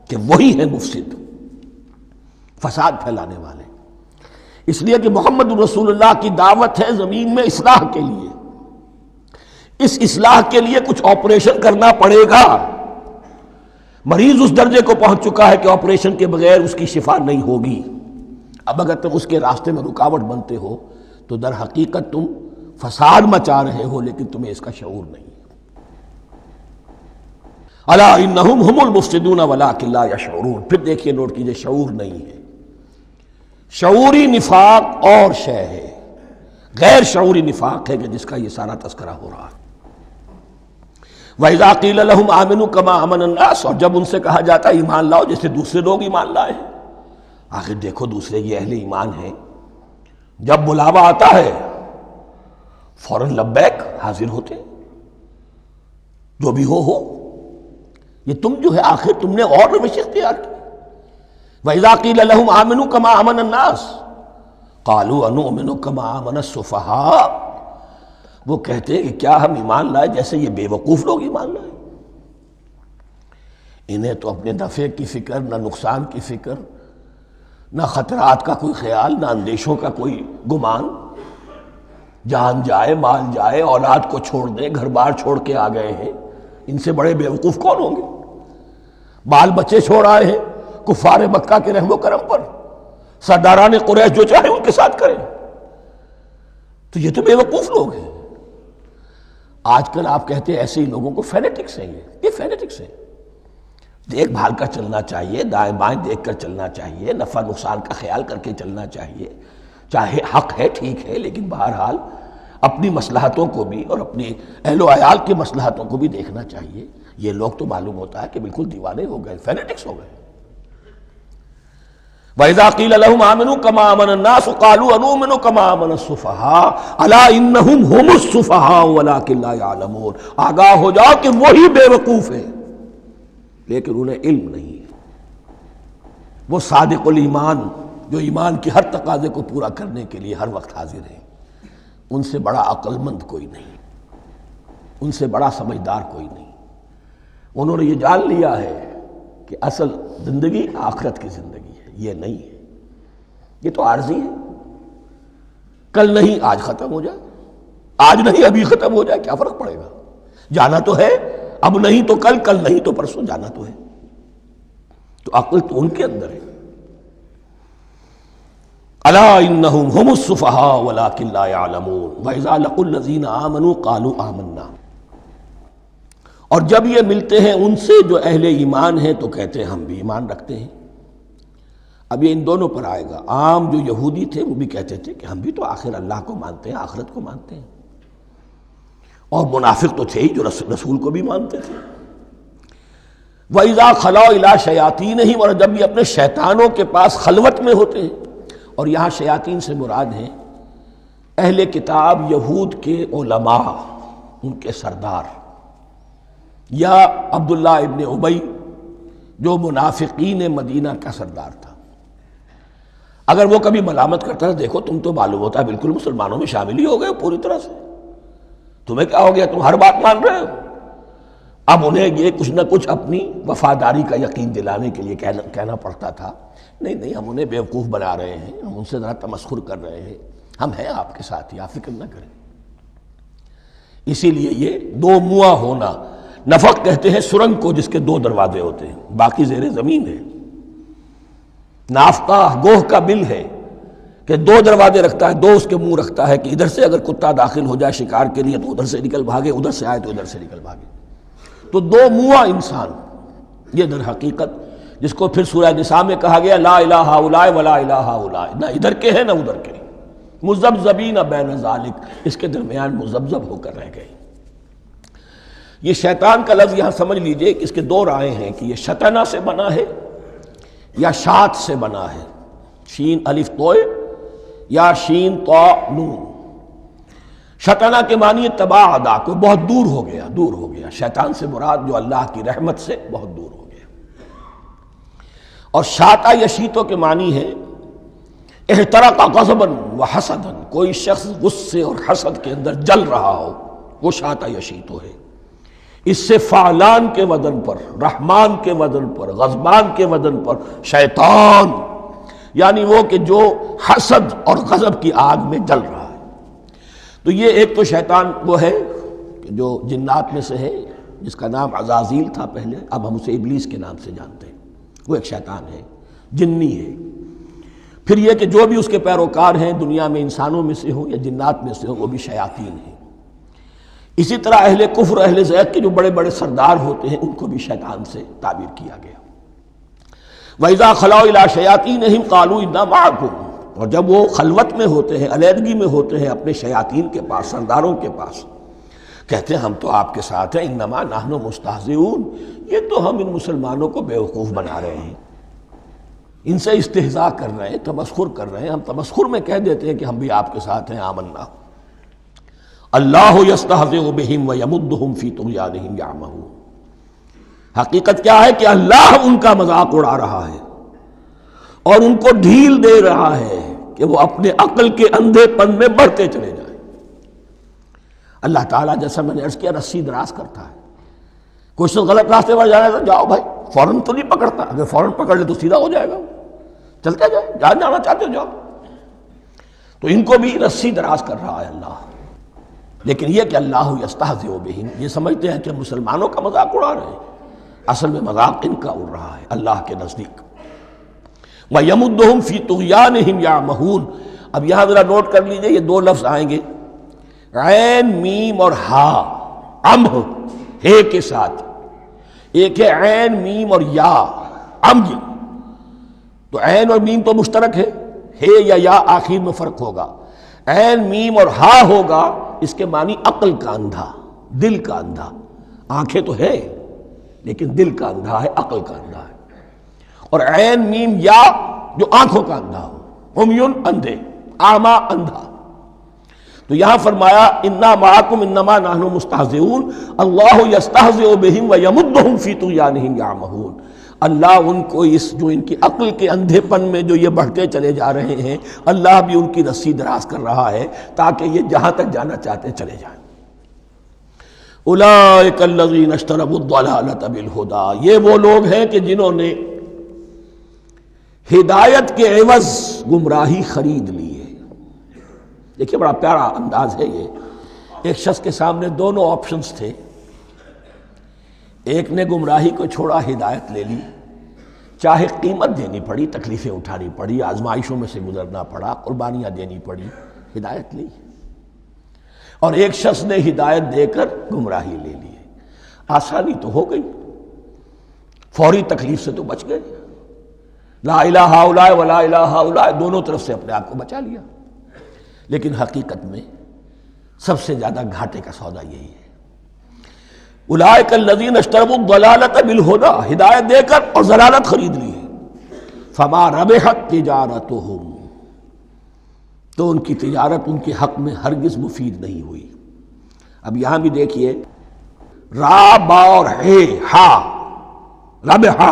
[SPEAKER 2] کہ وہی ہے مفسد، فساد پھیلانے والے، اس لیے کہ محمد رسول اللہ کی دعوت ہے زمین میں اصلاح کے لیے، اس اصلاح کے لیے کچھ آپریشن کرنا پڑے گا، مریض اس درجے کو پہنچ چکا ہے کہ آپریشن کے بغیر اس کی شفا نہیں ہوگی، اب اگر تم اس کے راستے میں رکاوٹ بنتے ہو تو در حقیقت تم فساد مچا رہے ہو، لیکن تمہیں اس کا شعور نہیں ہے۔ الا انہم ہم المفسدون ولکن لا یشعرون، پھر دیکھیے نوٹ کیجئے، شعور نہیں ہے، شعوری نفاق اور شے ہے، غیر شعوری نفاق ہے کہ جس کا یہ سارا تذکرہ ہو رہا ہے۔ وَإِذَا قِيلَ لَهُمْ آمِنُوا كَمَا آمَنَ النَّاسُ، اور جب ان سے کہا جاتا ہے ایمان لاؤ جیسے دوسرے لوگ ایمان لائے ہیں، آخر دیکھو دوسرے یہ اہل ایمان ہیں، جب بلاوا آتا ہے فوراً لبیک حاضر ہوتے ہیں، جو بھی ہو، یہ تم جو ہے آخر تم نے اور روش اختیار کی۔ وَإِذَا قِيلَ لَهُمْ آمِنُوا كَمَا آمَنَ النَّاسُ قَالُوا أَنُؤْمِنُ كَمَا آمَنَ السُّفَهَاءُ، وہ کہتے ہیں کہ کیا ہم ایمان لائے جیسے یہ بے وقوف لوگ ایمان لائے، انہیں تو اپنے نفع کی فکر، نہ نقصان کی فکر، نہ خطرات کا کوئی خیال، نہ اندیشوں کا کوئی گمان، جان جائے مال جائے، اولاد کو چھوڑ دیں، گھر بار چھوڑ کے آ گئے ہیں، ان سے بڑے بے وقوف کون ہوں گے؟ بال بچے چھوڑ آئے ہیں کفار مکہ کے رحم و کرم پر، سرداران قریش جو چاہے ان کے ساتھ کریں، تو یہ تو بے وقوف لوگ ہیں۔ آج کل آپ کہتے ہیں ایسے ہی لوگوں کو فینیٹکس ہیں، یہ فینیٹکس ہیں، دیکھ بھال کر چلنا چاہیے، دائیں بائیں دیکھ کر چلنا چاہیے، نفع نقصان کا خیال کر کے چلنا چاہیے، چاہے حق ہے ٹھیک ہے، لیکن بہرحال اپنی مصلحتوں کو بھی اور اپنی اہل و عیال کی مصلحتوں کو بھی دیکھنا چاہیے۔ یہ لوگ تو معلوم ہوتا ہے کہ بالکل دیوانے ہو گئے، فینیٹکس ہو گئے۔ وَإِذَا قِيلَ لَهُمْ آمِنُوا كَمَا آمَنَ النَّاسُ قَالُوا أَنُؤْمِنُ كَمَا آمَنَ السُّفَهَاءُ أَلَا إِنَّهُمْ هُمُ السُّفَهَاءُ وَلَٰكِن لَا يَعْلَمُونَ، آگاہ ہو جاؤ کہ وہی بے وقوف ہیں لیکن انہیں علم نہیں ہے، وہ صادق الایمان جو ایمان کی ہر تقاضے کو پورا کرنے کے لیے ہر وقت حاضر ہیں، ان سے بڑا عقل مند کوئی نہیں، ان سے بڑا سمجھدار کوئی نہیں، انہوں نے یہ جان لیا ہے کہ اصل زندگی آخرت کی زندگی ہے، یہ نہیں ہے، یہ تو عارضی ہے، کل نہیں آج ختم ہو جائے، آج نہیں ابھی ختم ہو جائے، کیا فرق پڑے گا، جانا تو ہے، اب نہیں تو کل، کل نہیں تو پرسوں، جانا تو ہے، تو عقل تو ان کے اندر ہے۔ الا انہم هم السفہاء ولکن لا یعلمون واذا لقوا الذین آمنوا قالوا آمنا، اور جب یہ ملتے ہیں ان سے جو اہل ایمان ہیں تو کہتے ہیں ہم بھی ایمان رکھتے ہیں۔ اب یہ ان دونوں پر آئے گا۔ عام جو یہودی تھے وہ بھی کہتے تھے کہ ہم بھی تو آخر اللہ کو مانتے ہیں، آخرت کو مانتے ہیں، اور منافق تو تھے ہی جو رسول کو بھی مانتے تھے۔ وَإِذَا خَلَوْا إِلَىٰ شَيَاطِینِهِمْ، اور جب یہ اپنے شیطانوں کے پاس خلوت میں ہوتے ہیں، اور یہاں شیاطین سے مراد ہیں اہل کتاب یہود کے علماء، ان کے سردار، یا عبداللہ ابن ابی جو منافقین مدینہ کا سردار تھا۔ اگر وہ کبھی ملامت کرتا تھا، دیکھو تم تو معلوم ہوتا ہے بالکل مسلمانوں میں شامل ہی ہو گئے پوری طرح سے، تمہیں کیا ہو گیا، تم ہر بات مان رہے ہو۔ اب انہیں یہ کچھ نہ کچھ اپنی وفاداری کا یقین دلانے کے لیے کہنا پڑتا تھا، نہیں ہم انہیں بیوقوف بنا رہے ہیں، ہم ان سے ذرا تمسخر کر رہے ہیں، ہم ہیں آپ کے ساتھ ہی، آپ فکر نہ کریں۔ اسی لیے یہ دو منہ ہونا، نفق کہتے ہیں سرنگ کو جس کے دو دروازے ہوتے ہیں، باقی زیر زمین ہے۔ نافقہ گوہ کا بل ہے کہ دو دروازے رکھتا ہے، دو اس کے منہ رکھتا ہے کہ ادھر سے اگر کتا داخل ہو جائے شکار کے لیے تو ادھر سے نکل بھاگے، ادھر سے آئے تو ادھر سے نکل بھاگے۔ تو دو منہ انسان، یہ در حقیقت جس کو پھر سورہ نساء میں کہا گیا لا الہ ہؤلاء ولا الہ ہؤلاء، نہ ادھر کے ہیں نہ ادھر کے، مذبذبین بین ذالک، اس کے درمیان مذبذب ہو کر رہ گئے۔ یہ شیطان کا لفظ یہاں سمجھ لیجئے کہ اس کے دو رائے ہیں کہ یہ شطنہ سے بنا ہے یا شات سے بنا ہے، شین الف توئے یا شین تو نون۔ شطنہ کے معنی تباعدا، کو بہت دور ہو گیا، شیطان سے مراد جو اللہ کی رحمت سے بہت دور ہو گیا۔ اور شاتا یشیتو کے معنی ہے احترق غضبا وحسدا، کوئی شخص غصے اور حسد کے اندر جل رہا ہو، وہ شاتا یشیتو ہے۔ اس سے فعلان کے وزن پر، رحمان کے وزن پر، غضبان کے وزن پر شیطان، یعنی وہ کہ جو حسد اور غضب کی آگ میں جل رہا ہے۔ تو یہ ایک تو شیطان وہ ہے کہ جو جنات میں سے ہے، جس کا نام عزازیل تھا پہلے، اب ہم اسے ابلیس کے نام سے جانتے ہیں، وہ ایک شیطان ہے، جنی ہے۔ پھر یہ کہ جو بھی اس کے پیروکار ہیں دنیا میں، انسانوں میں سے ہوں یا جنات میں سے ہوں، وہ بھی شیاطین ہیں۔ اسی طرح اہل کفر، اہل زیغ کے جو بڑے بڑے سردار ہوتے ہیں، ان کو بھی شیطان سے تعبیر کیا گیا۔ وَإِذَا خَلَوْا إِلَىٰ شَيَاطِینِهِمْ قَالُوا إِنَّا مَعَكُمْ، اور جب وہ خلوت میں ہوتے ہیں، علیحدگی میں ہوتے ہیں اپنے شیاطین کے پاس، سرداروں کے پاس، کہتے ہیں ہم تو آپ کے ساتھ ہیں، انما نحن مستہزئون، یہ تو ہم ان مسلمانوں کو بیوقوف بنا رہے ہیں، ان سے استہزاء کر رہے ہیں، تمسخر کر رہے ہیں۔ ہم تمسخر میں کہہ دیتے ہیں کہ ہم بھی آپ کے ساتھ ہیں، آمنا۔ اللہ یستہزئ بہم ویمدہم فی طغیانہم یعمہون، حقیقت کیا ہے کہ اللہ ان کا مذاق اڑا رہا ہے اور ان کو ڈھیل دے رہا ہے کہ وہ اپنے عقل کے اندھے پن میں بڑھتے چلے جائیں۔ اللہ تعالیٰ جیسا میں نے عرض کیا رسی دراز کرتا ہے، کوئی شخص غلط راستے پر جانا ہے تو جاؤ بھائی، فوراً تو نہیں پکڑتا، اگر فوراً پکڑ لے تو سیدھا ہو جائے گا، چلتے جائے، جہاں جانا چاہتے ہو جاؤ۔ تو ان کو بھی رسی دراز کر رہا ہے اللہ، لیکن یہ کہ اللہ یستہزئ بہم، یہ سمجھتے ہیں کہ مسلمانوں کا مذاق اڑا رہے ہیں، اصل میں مذاق ان کا اڑ رہا ہے اللہ کے نزدیک۔ وَيَمُدُّهُمْ فِي طُغْيَانِهِمْ يَعْمَهُونَ، اب یہاں ذرا نوٹ کر لیجئے، یہ دو لفظ آئیں گے، عین میم اور ہا، امہ ہے کے ساتھ، ایک ہے عین میم اور یا، امج، تو عین اور میم تو مشترک ہے یا آخر میں فرق ہوگا، عین میم اور ہا ہوگا، اس کے معنی عقل کا اندھا، دل کا اندھا، آنکھیں تو ہے لیکن دل کا اندھا ہے، عقل کا اندھا ہے۔ اور عین میم یا جو آنکھوں کا اندھا ہو، عمیٌ اندھے، اعمیٰ اندھا۔ تو یہاں فرمایا انا معکم انما نحن مستہزئون، اللہ یستہزئ بہم ویمدہم فی طغیانہم یعمہون، اللہ ان کو اس جو ان کی عقل کے اندھے پن میں جو یہ بڑھتے چلے جا رہے ہیں، اللہ بھی ان کی رسی دراز کر رہا ہے تاکہ یہ جہاں تک جانا چاہتے چلے جائیں۔ اولئک الذین اشتروا الضلالۃ بالہدی، یہ وہ لوگ ہیں کہ جنہوں نے ہدایت کے عوض گمراہی خرید لی ہے۔ دیکھیے بڑا پیارا انداز ہے یہ، ایک شخص کے سامنے دونوں آپشنز تھے، ایک نے گمراہی کو چھوڑا، ہدایت لے لی، چاہے قیمت دینی پڑی، تکلیفیں اٹھانی پڑی، آزمائشوں میں سے گزرنا پڑا، قربانیاں دینی پڑی، ہدایت لی۔ اور ایک شخص نے ہدایت دے کر گمراہی لے لی، آسانی تو ہو گئی، فوری تکلیف سے تو بچ گئے، لا الہ ہؤلاء ولا الہ ہؤلاء، دونوں طرف سے اپنے آپ کو بچا لیا۔ لیکن حقیقت میں سب سے زیادہ گھاٹے کا سودا یہی ہے، اولئک الذین اشتروا الضلالۃ بالہدی، ہدایت دے کر اور ضلالت خرید لی، فما ربحت تجارتہم، تو ان کی تجارت ان کے حق میں ہرگز مفید نہیں ہوئی۔ اب یہاں بھی دیکھیے، را با اور ہے ہا، ربحا،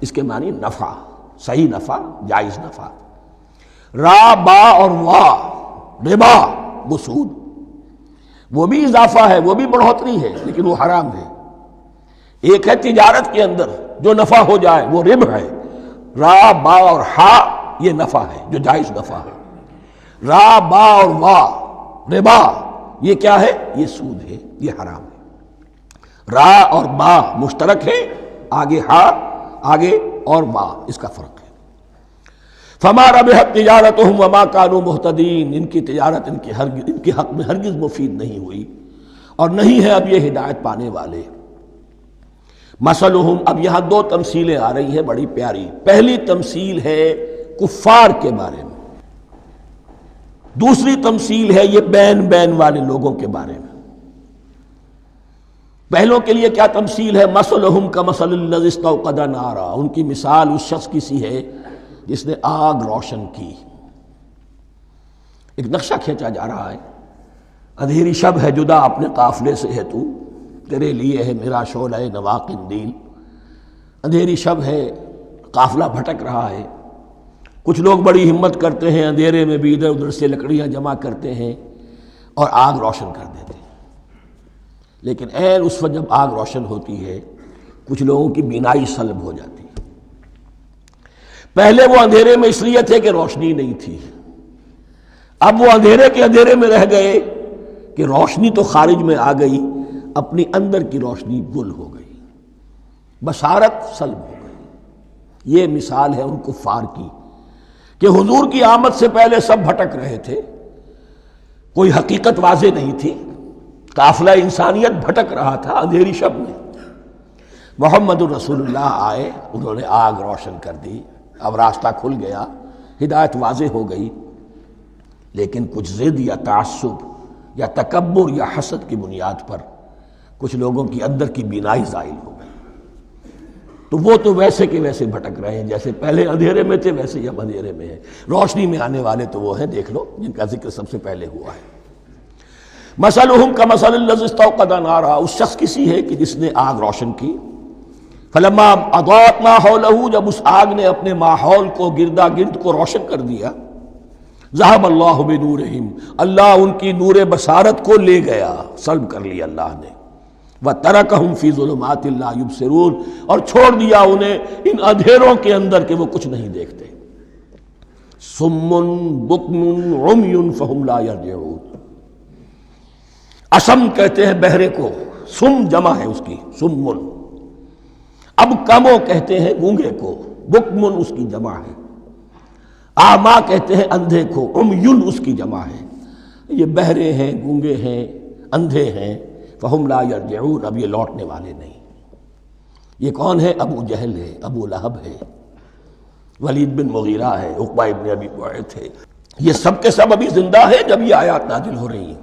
[SPEAKER 2] اس کے معنی نفع، صحیح نفع، جائز نفع۔ را با اور وا، ربا، وہ سود، وہ بھی اضافہ ہے، وہ بھی بڑھوتری ہے، لیکن وہ حرام ہے۔ ایک ہے تجارت کے اندر جو نفع ہو جائے وہ ربح ہے، را با اور ہا یہ نفع ہے جو جائز نفع ہے۔ را با اور وا، ربا، یہ کیا ہے؟ یہ سود ہے، یہ حرام ہے۔ را اور با مشترک ہے، آگے ہا، آگے اور با، اس کا فرق ہے۔ فما ربحت تجارتہم وما کانوا مہتدین، ان کی تجارت ان کے حق میں ہرگز مفید نہیں ہوئی اور نہیں ہے اب یہ ہدایت پانے والے۔ مثلہم، اب یہاں دو تمثیلیں آ رہی ہیں بڑی پیاری۔ پہلی تمثیل ہے کفار کے بارے میں، دوسری تمثیل ہے یہ بین والے لوگوں کے بارے میں۔ پہلوں کے لیے کیا تمثیل ہے؟ مثلہم کمثل الذی استوقد نارا، ان کی مثال اس شخص کی سی ہے جس نے آگ روشن کی۔ ایک نقشہ کھینچا جا رہا ہے، اندھیری شب ہے جدا اپنے قافلے سے ہے تو، تیرے لیے ہے میرا شعلہ نوا قندیل۔ اندھیری شب ہے، قافلہ بھٹک رہا ہے، کچھ لوگ بڑی ہمت کرتے ہیں، اندھیرے میں بھی ادھر ادھر سے لکڑیاں جمع کرتے ہیں اور آگ روشن کر دیتے ہیں۔ لیکن عین اس وقت جب آگ روشن ہوتی ہے کچھ لوگوں کی بینائی سلب ہو جاتی ہے۔ پہلے وہ اندھیرے میں اس لیے تھے کہ روشنی نہیں تھی، اب وہ اندھیرے کے اندھیرے میں رہ گئے کہ روشنی تو خارج میں آ گئی، اپنی اندر کی روشنی گل ہو گئی، بصارت سلب ہو گئی۔ یہ مثال ہے ان کفار کی کہ حضور کی آمد سے پہلے سب بھٹک رہے تھے، کوئی حقیقت واضح نہیں تھی، قافلہ انسانیت بھٹک رہا تھا اندھیری شب میں۔ محمد الرسول اللہ آئے، انہوں نے آگ روشن کر دی، اب راستہ کھل گیا، ہدایت واضح ہو گئی۔ لیکن کچھ ضد یا تعصب یا تکبر یا حسد کی بنیاد پر کچھ لوگوں کی اندر کی بینائی زائل ہو گئی، تو وہ تو ویسے کے ویسے بھٹک رہے ہیں، جیسے پہلے اندھیرے میں تھے ویسے ہی اب اندھیرے میں ہیں۔ روشنی میں آنے والے تو وہ ہیں، دیکھ لو جن کا ذکر سب سے پہلے ہوا ہے۔ مثلہم کمثل الذی استوقد نارا، اس شخص کی سی ہے کہ جس نے آگ روشن کی۔ فلما اضاءت ما حولہ، جب اس آگ نے اپنے ماحول کو، گردا گرد کو روشن کر دیا، ذہب اللہ بنورہم، اللہ ان کی نور بصارت کو لے گیا، سلب کر لیا اللہ نے۔ وترکہم فی ظلمات لا یبصرون، اور چھوڑ دیا انہیں ان اندھیروں کے اندر کہ وہ کچھ نہیں دیکھتے۔ صم بکم عمی فہم لا یرجعون، اسم کہتے ہیں بہرے کو، سم جمع ہے اس کی، سمن۔ اب کمو کہتے ہیں گونگے کو، بکمن اس کی جمع ہے۔ آما کہتے ہیں اندھے کو، عمیون اس کی جمع ہے۔ یہ بہرے ہیں، گونگے ہیں، اندھے ہیں، فہم لا یرجعون، اب یہ لوٹنے والے نہیں۔ یہ کون ہے؟ ابو جہل ہے، ابو لہب ہے، ولید بن مغیرہ ہے، عقبہ ابن ابی معیط ہے، یہ سب کے سب ابھی زندہ ہیں جب یہ آیات نازل ہو رہی ہیں۔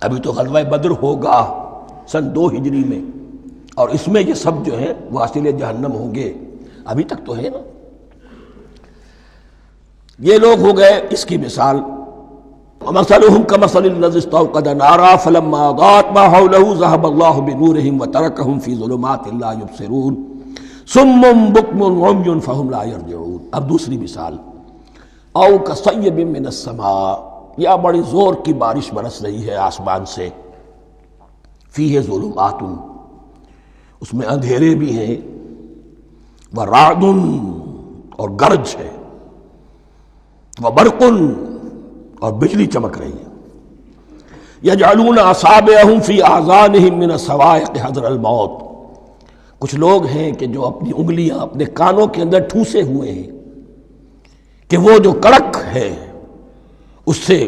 [SPEAKER 2] ابھی تو غزوہ بدر ہوگا سن 2 ہجری میں، اور اس میں یہ سب جو ہیں واصل جہنم ہوں گے، ابھی تک تو ہے نا۔ یہ لوگ ہو گئے اس کی مثال۔ وَمَثَلُهُمْ كَمَثَلِ الَّذِي اسْتَوْقَدَ نَارًا فَلَمَّا أَضَاءَتْ مَا حَوْلَهُ ذَهَبَ اللَّهُ بِنُورِهِمْ وَتَرَكَهُمْ فِي ظُلُمَاتٍ لَا يُبْصِرُونَ صُمٌّ بُكْمٌ عُمْيٌ فَهُمْ لَا يَرْجِعُونَ۔ اب دوسری مثال، أَوْ كَصَيِّبٍ مِّنَ السَّمَاءِ، یا بڑی زور کی بارش برس رہی ہے آسمان سے، فِيهِ ظُلُمَاتٌ، اس میں اندھیرے بھی ہیں، وَرَعْدٌ، اور گرج ہے، وَبَرْقٌ، اور بجلی چمک رہی ہے۔ یجعلون اصابعهم فی آذانہم من الصواعق حذر الموت، کچھ لوگ ہیں کہ جو اپنی انگلیاں اپنے کانوں کے اندر ٹھوسے ہوئے ہیں کہ وہ جو کڑک ہے اس سے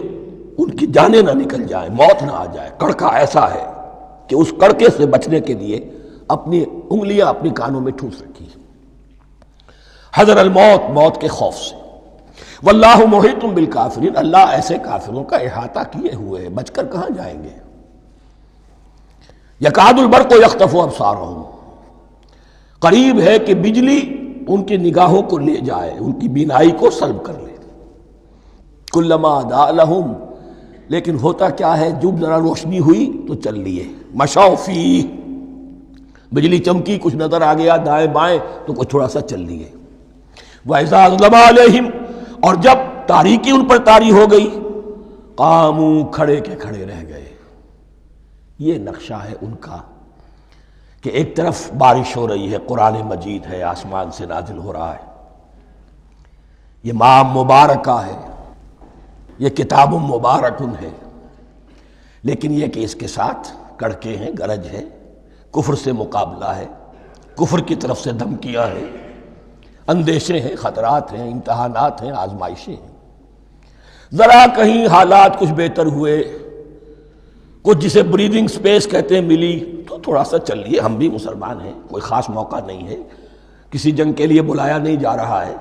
[SPEAKER 2] ان کی جانیں نہ نکل جائیں، موت نہ آ جائے۔ کڑکا ایسا ہے کہ اس کڑکے سے بچنے کے لیے اپنی انگلیاں اپنی کانوں میں ٹھوس رکھی ہیں، حذر الموت، موت کے خوف سے۔ واللہ محیط بالکافرین، اللہ ایسے کافروں کا احاطہ کیے ہوئے ہے، بچ کر کہاں جائیں گے۔ یکاد البرق یخطف ابصارہم، قریب ہے کہ بجلی ان کی نگاہوں کو لے جائے، ان کی بینائی کو سلب کر لے۔ کلما اضاء لہم، لیکن ہوتا کیا ہے، جب ذرا روشنی ہوئی تو چل لیے۔ مشوا فیہ، بجلی چمکی، کچھ نظر آ گیا دائیں بائیں تو کچھ تھوڑا سا چل لیے۔ وَإِذَا أَظْلَمَ عَلَيْهِمْ، اور جب تاریکی ان پر طاری ہو گئی، قاموا، کھڑے کے کھڑے رہ گئے۔ یہ نقشہ ہے ان کا کہ ایک طرف بارش ہو رہی ہے، قرآن مجید ہے، آسمان سے نازل ہو رہا ہے، یہ ماہ مبارکہ ہے، یہ کتاب مبارکن ہے، لیکن یہ کہ اس کے ساتھ کڑکے ہیں، گرج ہے، کفر سے مقابلہ ہے، کفر کی طرف سے دھمکیاں ہیں، اندیشے ہیں، خطرات ہیں، امتحانات ہیں، آزمائشیں ہیں۔ ذرا کہیں حالات کچھ بہتر ہوئے، کچھ جسے بریدنگ سپیس کہتے ہیں ملی، تو تھوڑا سا چل لیے، ہم بھی مسلمان ہیں، کوئی خاص موقع نہیں ہے، کسی جنگ کے لیے بلایا نہیں جا رہا ہے،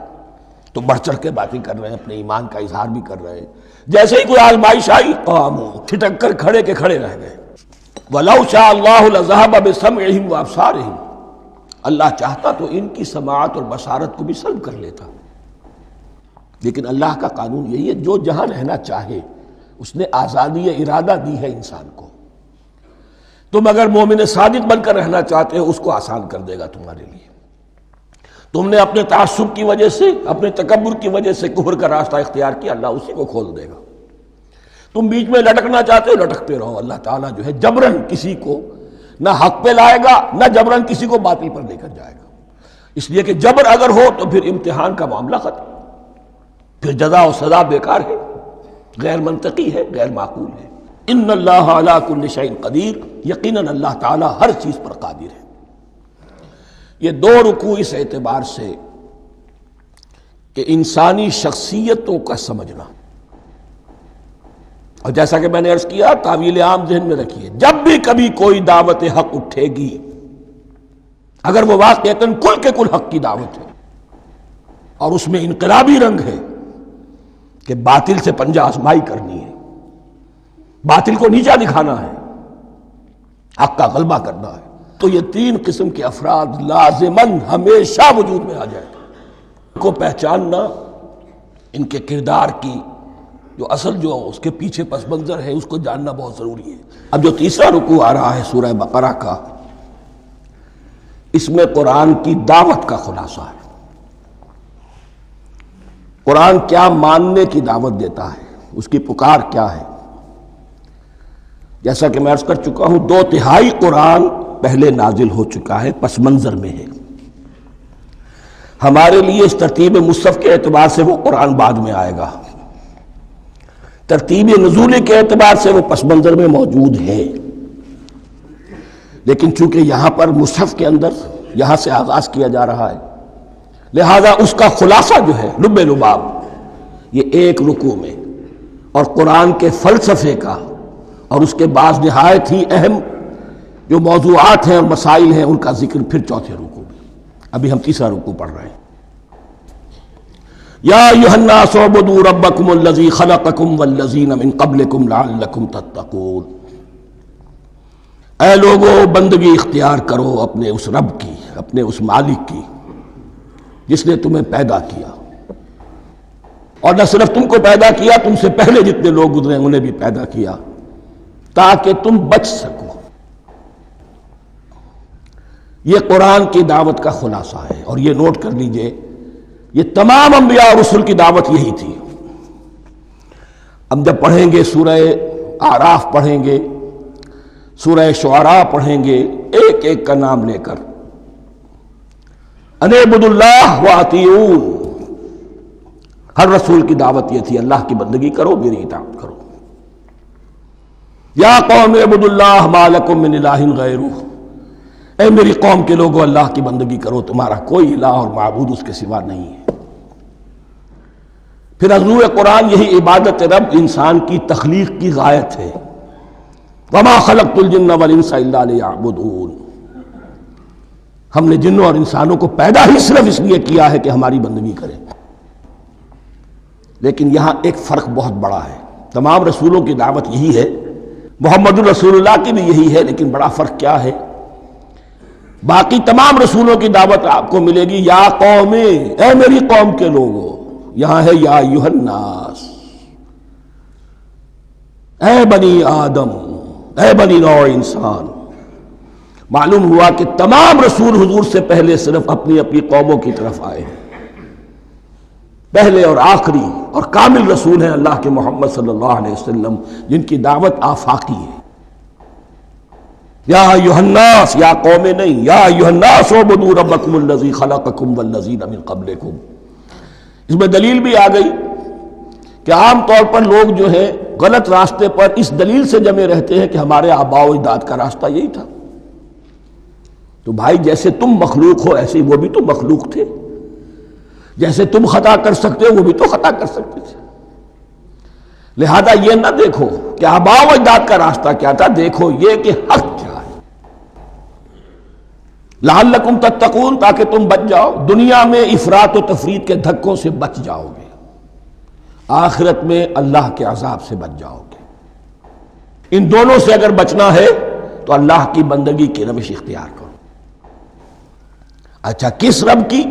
[SPEAKER 2] تو بڑھ چڑھ کے باتیں کر رہے ہیں، اپنے ایمان کا اظہار بھی کر رہے ہیں۔ جیسے ہی کوئی آزمائش آئی، قاموا، ٹھٹک کر کھڑے کے کھڑے رہ گئے۔ وَلَوْ شَاءَ اللَّهُ لَذَهَبَ بِسَمْعِهِمْ وَأَبْصَارِهِمْ، اللہ چاہتا تو ان کی سماعت اور بصارت کو بھی سلب کر لیتا، لیکن اللہ کا قانون یہی ہے، جو جہاں رہنا چاہے اس نے آزادی ارادہ دی ہے انسان کو۔ تم اگر مومن صادق بن کر رہنا چاہتے ہو، اس کو آسان کر دے گا تمہارے لیے۔ تم نے اپنے تعصب کی وجہ سے، اپنے تکبر کی وجہ سے کفر کا راستہ اختیار کیا، اللہ اسی کو کھول دے گا۔ تم بیچ میں لٹکنا چاہتے ہو، لٹکتے رہو، اللہ تعالیٰ جو ہے جبرن کسی کو نہ حق پہ لائے گا، نہ جبرن کسی کو باطل پر لے کر جائے گا۔ اس لیے کہ جبر اگر ہو تو پھر امتحان کا معاملہ ختم، پھر جزا و سزا بیکار ہے، غیر منطقی ہے، غیر معقول ہے۔ ان اللہ علی کل شیء قدیر، یقیناً اللہ تعالیٰ ہر چیز پر قادر ہے۔ یہ دو رکوع اس اعتبار سے کہ انسانی شخصیتوں کا سمجھنا، اور جیسا کہ میں نے عرض کیا، تعویل عام ذہن میں رکھیے، جب بھی کبھی کوئی دعوت حق اٹھے گی، اگر وہ واقعتاً کل کے کل حق کی دعوت ہے اور اس میں انقلابی رنگ ہے کہ باطل سے پنجہ آزمائی کرنی ہے، باطل کو نیچا دکھانا ہے، حق کا غلبہ کرنا ہے، تو یہ تین قسم کے افراد لازماً ہمیشہ وجود میں آ جائیں گے۔ ان کو پہچاننا، ان کے کردار کی جو اصل جو اس کے پیچھے پس منظر ہے، اس کو جاننا بہت ضروری ہے۔ اب جو تیسرا رکوع آ رہا ہے سورہ بقرہ کا، اس میں قرآن کی دعوت کا خلاصہ ہے۔ قرآن کیا ماننے کی دعوت دیتا ہے، اس کی پکار کیا ہے۔ جیسا کہ میں عرض کر چکا ہوں، 2/3 قرآن پہلے نازل ہو چکا ہے، پس منظر میں ہے۔ ہمارے لیے اس ترتیب مصحف کے اعتبار سے وہ قرآن بعد میں آئے گا، ترتیب نزول کے اعتبار سے وہ پس منظر میں موجود ہے، لیکن چونکہ یہاں پر مصحف کے اندر یہاں سے آغاز کیا جا رہا ہے، لہذا اس کا خلاصہ جو ہے لب لباب یہ ایک رکوع میں، اور قرآن کے فلسفے کا اور اس کے بعض نہایت ہی اہم جو موضوعات ہیں اور مسائل ہیں ان کا ذکر پھر چوتھے رکوع میں۔ ابھی ہم تیسرا رکوع پڑھ رہے ہیں۔ یا ایھا الناس اعبدوا ربکم الذی خلقکم والذین من قبلکم لعلکم تتقون، اے لوگو بندگی اختیار کرو اپنے اس رب کی، اپنے اس مالک کی جس نے تمہیں پیدا کیا، اور نہ صرف تم کو پیدا کیا، تم سے پہلے جتنے لوگ گزرے انہیں بھی پیدا کیا تاکہ تم بچ سکو۔ یہ قرآن کی دعوت کا خلاصہ ہے، اور یہ نوٹ کر لیجئے، یہ تمام انبیاء اور رسل کی دعوت یہی تھی۔ اب جب پڑھیں گے سورہ اعراف پڑھیں گے، سورہ شعراء پڑھیں گے، ایک ایک کا نام لے کر، ان اعبدوا اللہ واطیعون، ہر رسول کی دعوت یہ تھی، اللہ کی بندگی کرو، میری اطاعت کرو۔ یا قوم اعبدوا اللہ ما لکم من الہ غیرہ، اے میری قوم کے لوگوں اللہ کی بندگی کرو، تمہارا کوئی الہ اور معبود اس کے سوا نہیں ہے۔ پھر حضور قرآن یہی عبادت رب انسان کی تخلیق کی غایت ہے، وما خلقت الجن والانس الا لیعبدون، ہم نے جنوں اور انسانوں کو پیدا ہی صرف اس لیے کیا ہے کہ ہماری بندگی کریں۔ لیکن یہاں ایک فرق بہت بڑا ہے، تمام رسولوں کی دعوت یہی ہے، محمد الرسول اللہ کی بھی یہی ہے، لیکن بڑا فرق کیا ہے؟ باقی تمام رسولوں کی دعوت آپ کو ملے گی یا قوم، اے میری قوم کے لوگوں، یہاں ہے یا ایھا الناس، اے بنی آدم، اے بنی نوع انسان۔ معلوم ہوا کہ تمام رسول حضور سے پہلے صرف اپنی اپنی قوموں کی طرف آئے ہیں، پہلے اور آخری اور کامل رسول ہیں اللہ کے محمد صلی اللہ علیہ وسلم، جن کی دعوت آفاقی ہے۔ یا ایھا الناس، یا قوم نہیں، یا ایھا الناس اعبدوا ربکم الذی خلقکم والذین من قبلکم۔ اس میں دلیل بھی آ گئی کہ عام طور پر لوگ جو ہے غلط راستے پر اس دلیل سے جمے رہتے ہیں کہ ہمارے آباء و اجداد کا راستہ یہی تھا۔ تو بھائی جیسے تم مخلوق ہو ایسے وہ بھی تو مخلوق تھے، جیسے تم خطا کر سکتے ہو وہ بھی تو خطا کر سکتے تھے۔ لہذا یہ نہ دیکھو کہ آباء و اجداد کا راستہ کیا تھا، دیکھو یہ کہ حق کیا ہے، لعلکم تتقون، تاکہ تم بچ جاؤ، دنیا میں افراط و تفریط کے دھکوں سے بچ جاؤ گے، آخرت میں اللہ کے عذاب سے بچ جاؤ گے۔ ان دونوں سے اگر بچنا ہے تو اللہ کی بندگی کی روش اختیار کرو۔ اچھا کس رب کی؟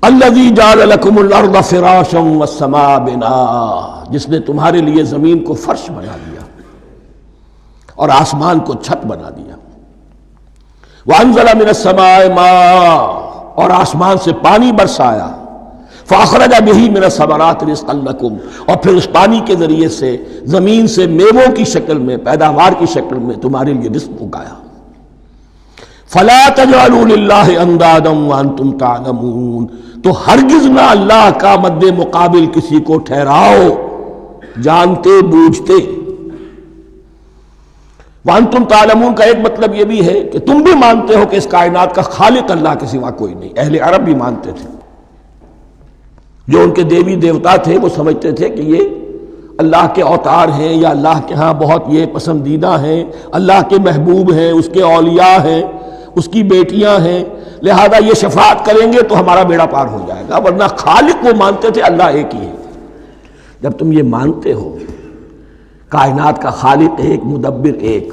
[SPEAKER 2] الذی جعل لکم الارض فراشا والسماء بناء، جس نے تمہارے لیے زمین کو فرش بنا دیا اور آسمان کو چھت بنا دیا۔ وانزل من السماء ماء، اور آسمان سے پانی برسایا، فاخرج بہ من الثمرات رزقا لکم، اور پھر اس پانی کے ذریعے سے زمین سے میووں کی شکل میں، پیداوار کی شکل میں تمہارے لیے رزق اگایا۔ فلا تجعلوا للہ اندادا وانتم تعلمون، تو ہرگز نہ اللہ کا مد مقابل کسی کو ٹھہراؤ جانتے بوجھتے۔ وانتم تعلمون کا ایک مطلب یہ بھی ہے کہ تم بھی مانتے ہو کہ اس کائنات کا خالق اللہ کے سوا کوئی نہیں۔ اہل عرب بھی مانتے تھے، جو ان کے دیوی دیوتا تھے وہ سمجھتے تھے کہ یہ اللہ کے اوتار ہیں یا اللہ کے ہاں بہت یہ پسندیدہ ہیں، اللہ کے محبوب ہیں، اس کے اولیاء ہیں، اس کی بیٹیاں ہیں، لہذا یہ شفاعت کریں گے تو ہمارا بیڑا پار ہو جائے گا، ورنہ خالق وہ مانتے تھے اللہ ایک ہی ہے۔ جب تم یہ مانتے ہو کائنات کا خالق ایک، مدبر ایک،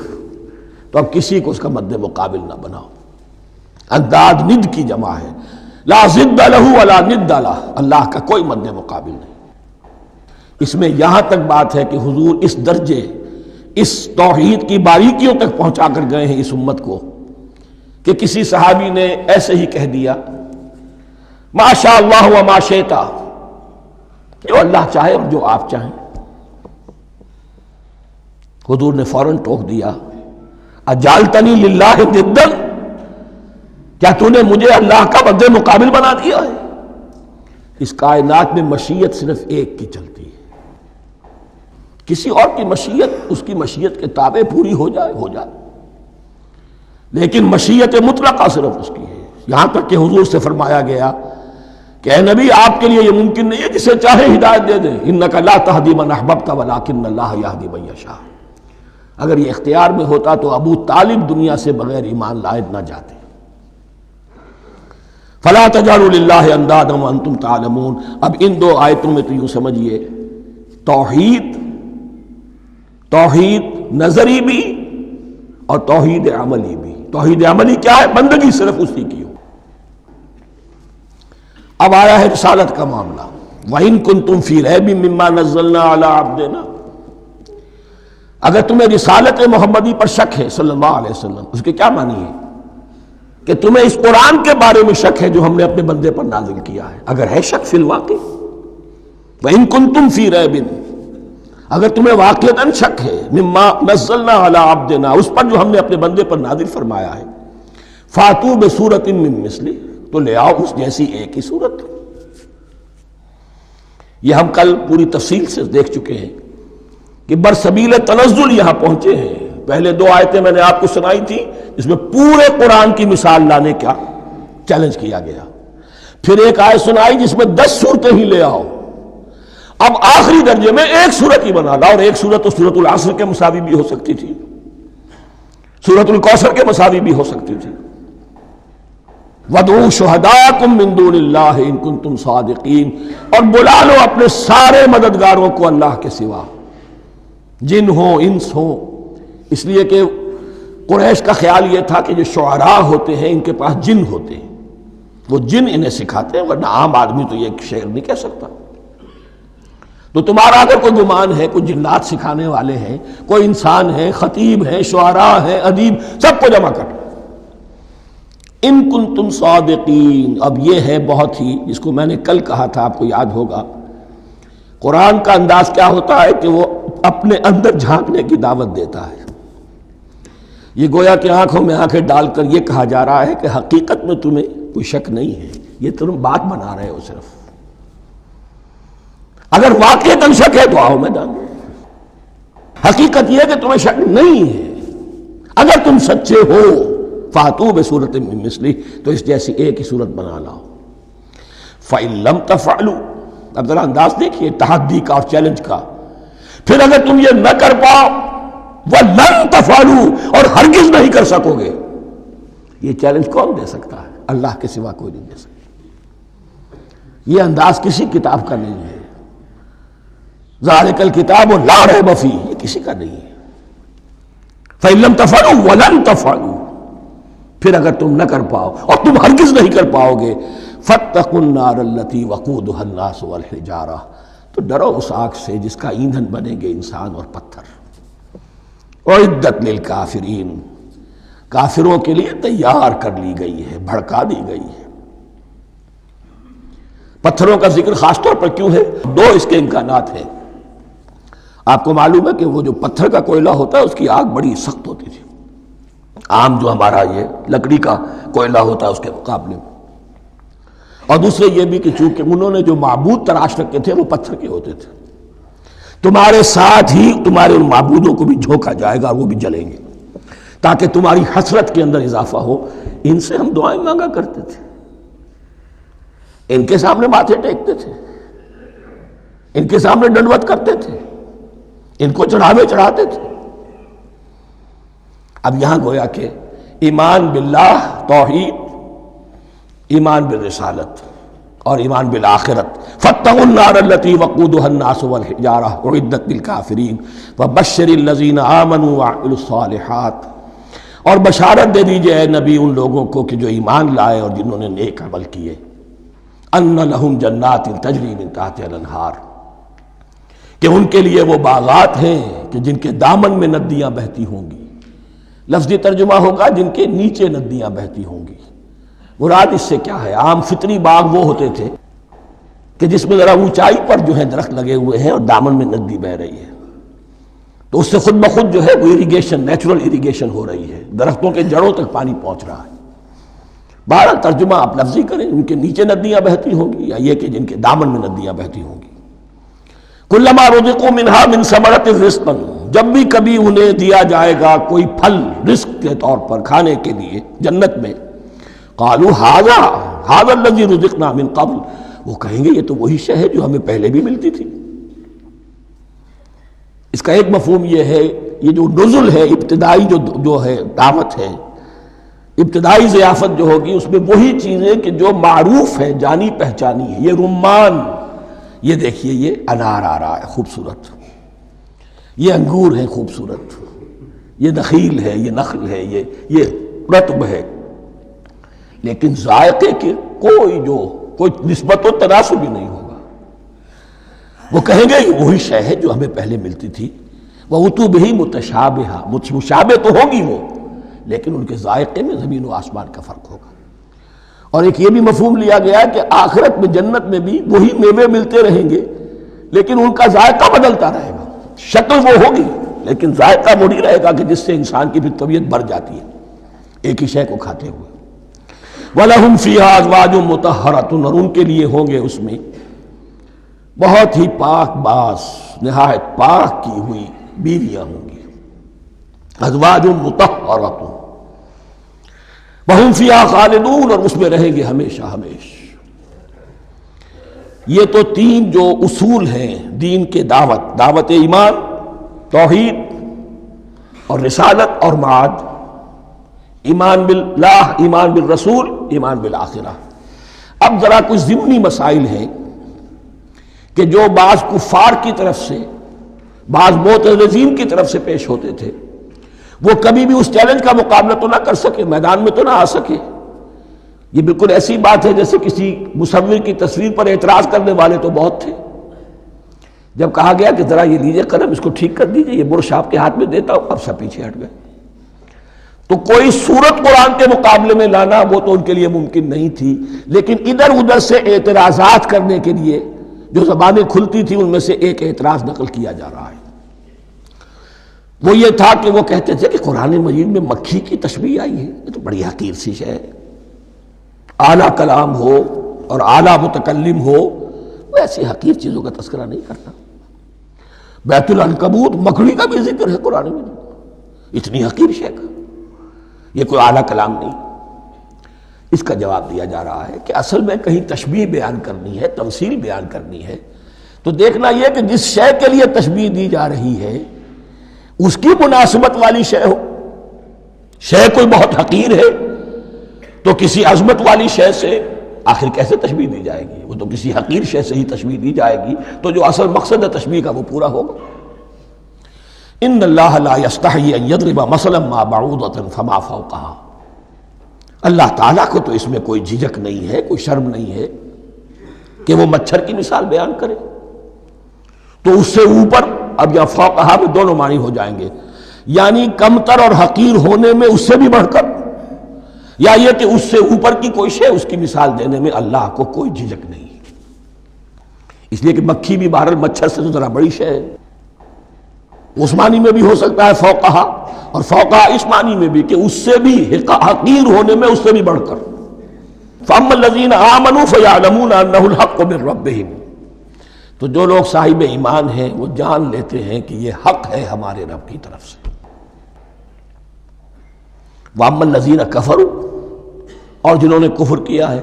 [SPEAKER 2] تو اب کسی کو اس کا مد مقابل نہ بناؤ۔ انداد ند کی جمع ہے، لا ضد لہ ولا ند لہ، اللہ کا کوئی مد مقابل نہیں۔ اس میں یہاں تک بات ہے کہ حضور اس درجے، اس توحید کی باریکیوں تک پہنچا کر گئے ہیں اس امت کو کہ کسی صحابی نے ایسے ہی کہہ دیا ما شاء اللہ وما شئت، جو اللہ چاہے اور جو آپ چاہیں۔ حضور نے فوراً ٹوک دیا اجعلتنی للہ ندا، کیا تو نے مجھے اللہ کا مد مقابل بنا دیا ہے؟ اس کائنات میں مشیت صرف ایک کی چلتی ہے، کسی اور کی مشیت اس کی مشیت کے تابع پوری ہو جائے ہو جائے، لیکن مشیت مطلقہ صرف اس کی ہے۔ یہاں تک کہ حضور سے فرمایا گیا کہ اے نبی آپ کے لیے یہ ممکن نہیں ہے جسے چاہے ہدایت دے دیں، انک لا تہدی من احببت ولکن اللہ یہدی من یشاء۔ اگر یہ اختیار میں ہوتا تو ابو طالب دنیا سے بغیر ایمان لائے نہ جاتے۔ فلا تجعلوا للہ اندادا وانتم تعلمون۔ اب ان دو آیتوں میں تو یوں سمجھیے توحید نظری بھی اور توحید عملی بھی۔ توحید عملی کیا ہے؟ بندگی صرف اسی کی ہو۔ اب آیا ہے رسالت کا معاملہ، وَإِن كُنتُمْ فِي رَيْبٍ مِّمَّا نَزَّلْنَا عَلَىٰ عَبْدِنَا، اگر تمہیں رسالت محمدی پر شک ہے صلی اللہ علیہ وسلم، اس کے کیا معنی ہے؟ کہ تمہیں اس قرآن کے بارے میں شک ہے جو ہم نے اپنے بندے پر نازل کیا ہے۔ اگر ہے شک فی الواقع، وَإِن كُنتُمْ فِي رَيْبٍ، اگر تمہیں واقعتاً شک ہے مما نزلنا علی عبدنا، اس پر جو ہم نے اپنے بندے پر نازل فرمایا ہے، فاتوا بسورۃ من مثلہ، تو لے آؤ اس جیسی ایک ہی صورت۔ یہ ہم کل پوری تفصیل سے دیکھ چکے ہیں کہ برسبیل تنزل یہاں پہنچے ہیں، پہلے 2 آیتیں میں نے آپ کو سنائی تھی اس میں پورے قرآن کی مثال لانے کا چیلنج کیا گیا. پھر ایک آیت سنائی جس میں 10 صورتیں ہی لے آؤ. اب آخری درجے میں ایک صورت ہی بنا لا, اور ایک صورت تو سورۃ العصر کے مساوی بھی ہو سکتی تھی, سورۃ الکوثر کے مساوی بھی ہو سکتی تھی. وَادْعُوا شُهَدَاءَكُم مِّن دُونِ اللَّهِ إِن كُنتُمْ صَادِقِينَ, اور بلا لو اپنے سارے مددگاروں کو اللہ کے سوا, جن ہوں انس ہوں. اس لیے کہ قریش کا خیال یہ تھا کہ جو شعراء ہوتے ہیں ان کے پاس جن ہوتے ہیں, وہ جن انہیں سکھاتے ہیں, ورنہ عام آدمی تو یہ شعر نہیں کہہ سکتا. تو تمہارا اگر کوئی گمان ہے کوئی جنات سکھانے والے ہیں, کوئی انسان ہے, خطیب ہیں, شعراء ہیں, ادیب, سب کو جمع کر. ان کنتم صادقین, اب یہ ہے بہت ہی, جس کو میں نے کل کہا تھا آپ کو یاد ہوگا, قرآن کا انداز کیا ہوتا ہے کہ وہ اپنے اندر جھانکنے کی دعوت دیتا ہے. یہ گویا کہ آنکھوں میں آنکھیں ڈال کر یہ کہا جا رہا ہے کہ حقیقت میں تمہیں کوئی شک نہیں ہے, یہ تم بات بنا رہے ہو صرف. اگر واقعتاً شک ہے تو آؤ میدان. حقیقت یہ ہے کہ تمہیں شک نہیں ہے. اگر تم سچے ہو فاتوا بسورۃ من مثلہ, تو اس جیسی ایک ہی صورت بنا لاؤ. فإن لم تفعلوا, اب ذرا انداز دیکھیے تحدی کا اور چیلنج کا. پھر اگر تم یہ نہ کر پاؤ, وَلَن تَفْعَلُوا, اور ہرگز نہیں کر سکو گے. یہ چیلنج کون دے سکتا ہے؟ اللہ کے سوا کوئی نہیں دے سکتا. یہ انداز کسی کتاب کا نہیں ہے. ذَلِكَ الْكِتَابُ لَا رَيْبَ فِيهِ, یہ کسی کا نہیں ہے. فَإِن لَمْ تَفْعَلُوا وَلَن تَفْعَلُوا, پھر اگر تم نہ کر پاؤ اور تم ہرگز نہیں کر پاؤ گے, فَاتَّقُوا النَّارَ الَّتِي وَقُودُهَا النَّاسُ وَالْحِجَارَةُ, تو ڈرو اس آگ سے جس کا ایندھن بنیں گے انسان اور پتھر. اعدت للکافرین, کافروں کے لیے تیار کر لی گئی ہے, بھڑکا دی گئی ہے. پتھروں کا ذکر خاص طور پر کیوں ہے؟ 2 اس کے امکانات ہیں. آپ کو معلوم ہے کہ وہ جو پتھر کا کوئلہ ہوتا ہے اس کی آگ بڑی سخت ہوتی تھی, عام جو ہمارا یہ لکڑی کا کوئلہ ہوتا ہے اس کے مقابلے میں. اور دوسرے یہ بھی کہ چونکہ انہوں نے جو معبود تراش رکھے تھے وہ پتھر کے ہوتے تھے, تمہارے ساتھ ہی تمہارے ان معبودوں کو بھی جھونکا جائے گا اور وہ بھی جلیں گے, تاکہ تمہاری حسرت کے اندر اضافہ ہو. ان سے ہم دعائیں مانگا کرتے تھے, ان کے سامنے ماتھے ٹیکتے تھے, ان کے سامنے ڈنڈوت کرتے تھے, ان کو چڑھاوے چڑھاتے تھے. اب یہاں گویا کہ ایمان باللہ توحید, ایمان بالرسالت اور ایمان بالآخرت. فاتقوا النار التي وقودها الناس والحجارة اعدت للكافرين وبشر الذين آمنوا وعملوا الصالحات, اور بشارت دے دیجئے اے نبی ان لوگوں کو کہ جو ایمان لائے اور جنہوں نے نیک عمل کیے, ان لهم جنات تجری من تحتها الانہار, کہ ان کے لیے وہ باغات ہیں کہ جن کے دامن میں ندیاں بہتی ہوں گی. لفظی ترجمہ ہوگا جن کے نیچے ندیاں بہتی ہوں گی. مراد اس سے کیا ہے؟ عام فطری باغ وہ ہوتے تھے کہ جس میں ذرا اونچائی پر جو ہے درخت لگے ہوئے ہیں اور دامن میں ندی بہ رہی ہے, تو اس سے خود بخود جو ہے وہ اریگیشن, نیچرل اریگیشن ہو رہی ہے, درختوں کے جڑوں تک پانی پہنچ رہا ہے. بہرحال ترجمہ آپ لفظی کریں, ان کے نیچے ندیاں بہتی ہوں گی, یا یہ کہ جن کے دامن میں ندیاں بہتی ہوں گی. کلما رزقوا منہا من ثمرۃ رزقا, جب بھی کبھی انہیں دیا جائے گا کوئی پھل رزق کے طور پر کھانے کے لیے جنت میں, قالوا ھذا الذی رزقنا من قبل, وہ کہیں گے یہ تو وہی شے ہے جو ہمیں پہلے بھی ملتی تھی. اس کا ایک مفہوم یہ ہے, یہ جو نزل ہے ابتدائی جو ہے دعوت ہے, ابتدائی ضیافت جو ہوگی اس میں وہی چیزیں کہ جو معروف ہے, جانی پہچانی ہے. یہ رمان, یہ دیکھیے یہ انار آ رہا ہے خوبصورت, یہ انگور ہے خوبصورت, یہ نخیل ہے, یہ نخل ہے, یہ رطب ہے, لیکن ذائقے کے کوئی نسبت و تناسب بھی نہیں ہوگا. وہ کہیں گے یہ وہی شے ہے جو ہمیں پہلے ملتی تھی. وَأُتُوا بِهِ مُتَشَابِهًا, مشابہ تو ہوگی وہ, لیکن ان کے ذائقے میں زمین و آسمان کا فرق ہوگا. اور ایک یہ بھی مفہوم لیا گیا کہ آخرت میں جنت میں بھی وہی میوے ملتے رہیں گے, لیکن ان کا ذائقہ بدلتا رہے گا. شکل وہ ہوگی لیکن ذائقہ وہی رہے گا کہ جس سے انسان کی بھی طبیعت بھر جاتی ہے ایک ہی شے کو کھاتے ہوئے. وَلَهُمْ فِيهَا أَزْوَاجٌ مُطَهَّرَةٌ, اور ان کے لیے ہوں گے اس میں بہت ہی پاک باز, نہایت پاک کی ہوئی بیویاں ہوں گی. ازواج مطہرۃ وہم فیہا خالدون، اور اس میں رہیں گے ہمیشہ ہمیشہ۔ یہ تو تین جو اصول ہیں دین کے دعوت ایمان، توحید اور رسالت اور معاد، ایمان باللہ، ایمان بالرسول، ایمان بالآخرہ۔ اب ذرا کچھ ضمنی مسائل ہیں کہ جو بعض کفار کی طرف سے، بعض معتزلین کی طرف سے پیش ہوتے تھے، وہ کبھی بھی اس چیلنج کا مقابلہ تو نہ کر سکے، میدان میں تو نہ آ سکے۔ یہ بالکل ایسی بات ہے جیسے کسی مصور کی تصویر پر اعتراض کرنے والے تو بہت تھے۔ جب کہا گیا کہ ذرا یہ لیجئے قلم، اس کو ٹھیک کر دیجئے، یہ برش آپ کے ہاتھ میں دیتا ہوں، اب سب پیچھے ہٹ گئے۔ تو کوئی صورت قرآن کے مقابلے میں لانا وہ تو ان کے لیے ممکن نہیں تھی، لیکن ادھر ادھر سے اعتراضات کرنے کے لیے جو زبانیں کھلتی تھی ان میں سے ایک اعتراض نقل کیا جا رہا ہے۔ وہ یہ تھا کہ وہ کہتے تھے کہ قرآن مجید میں مکھی کی تشبیہ آئی ہے، یہ تو بڑی حقیر سی شے ہے، اعلیٰ کلام ہو اور اعلیٰ متکلم ہو، وہ ایسی حقیر چیزوں کا تذکرہ نہیں کرتا۔ بیت العنکبوت، مکڑی کا بھی ذکر ہے قرآن میں، اتنی حقیر شے کا، یہ کوئی اعلیٰ کلام نہیں۔ اس کا جواب دیا جا رہا ہے کہ اصل میں کہیں تشبیہ بیان کرنی ہے، تمثیل بیان کرنی ہے، تو دیکھنا یہ کہ جس شے کے لیے تشبیہ دی جا رہی ہے اس کی مناسبت والی شے ہو۔ شے کوئی بہت حقیر ہے تو کسی عظمت والی شے سے آخر کیسے تشبیہ دی جائے گی؟ وہ تو کسی حقیر شے سے ہی تشبیہ دی جائے گی، تو جو اصل مقصد ہے تشبیہ کا وہ پورا ہوگا۔ ان اللہ لا یستحیی ان یضرب مثلا ما بعوضۃ فما فوقہا، اللہ تعالیٰ کو تو اس میں کوئی جھجک نہیں ہے، کوئی شرم نہیں ہے کہ وہ مچھر کی مثال بیان کرے، تو اس سے اوپر، اب یا فوقہا میں دونوں معنی ہو جائیں گے، یعنی کمتر اور حقیر ہونے میں اس سے بھی بڑھ کر، یا یہ کہ اس سے اوپر کی کوئی شے، اس کی مثال دینے میں اللہ کو کوئی جھجک نہیں، اس لیے کہ مکھی بھی بہرحال مچھر سے تو ذرا بڑی شے ہے۔ اس معنی میں بھی ہو سکتا ہے فوقہا، اور فوقہا اس معنی میں بھی کہ اس سے بھی حقیر ہونے میں اس سے بھی بڑھ کر۔ فَأَمَّا الَّذِينَ آمَنُوا فَيَعْلَمُونَ أَنَّهُ الْحَقُّ مِن رَّبِّهِمْ، تو جو لوگ صاحب ایمان ہیں وہ جان لیتے ہیں کہ یہ حق ہے ہمارے رب کی طرف سے۔ وَأَمَّا الَّذِينَ كَفَرُوا، اور جنہوں نے کفر کیا ہے،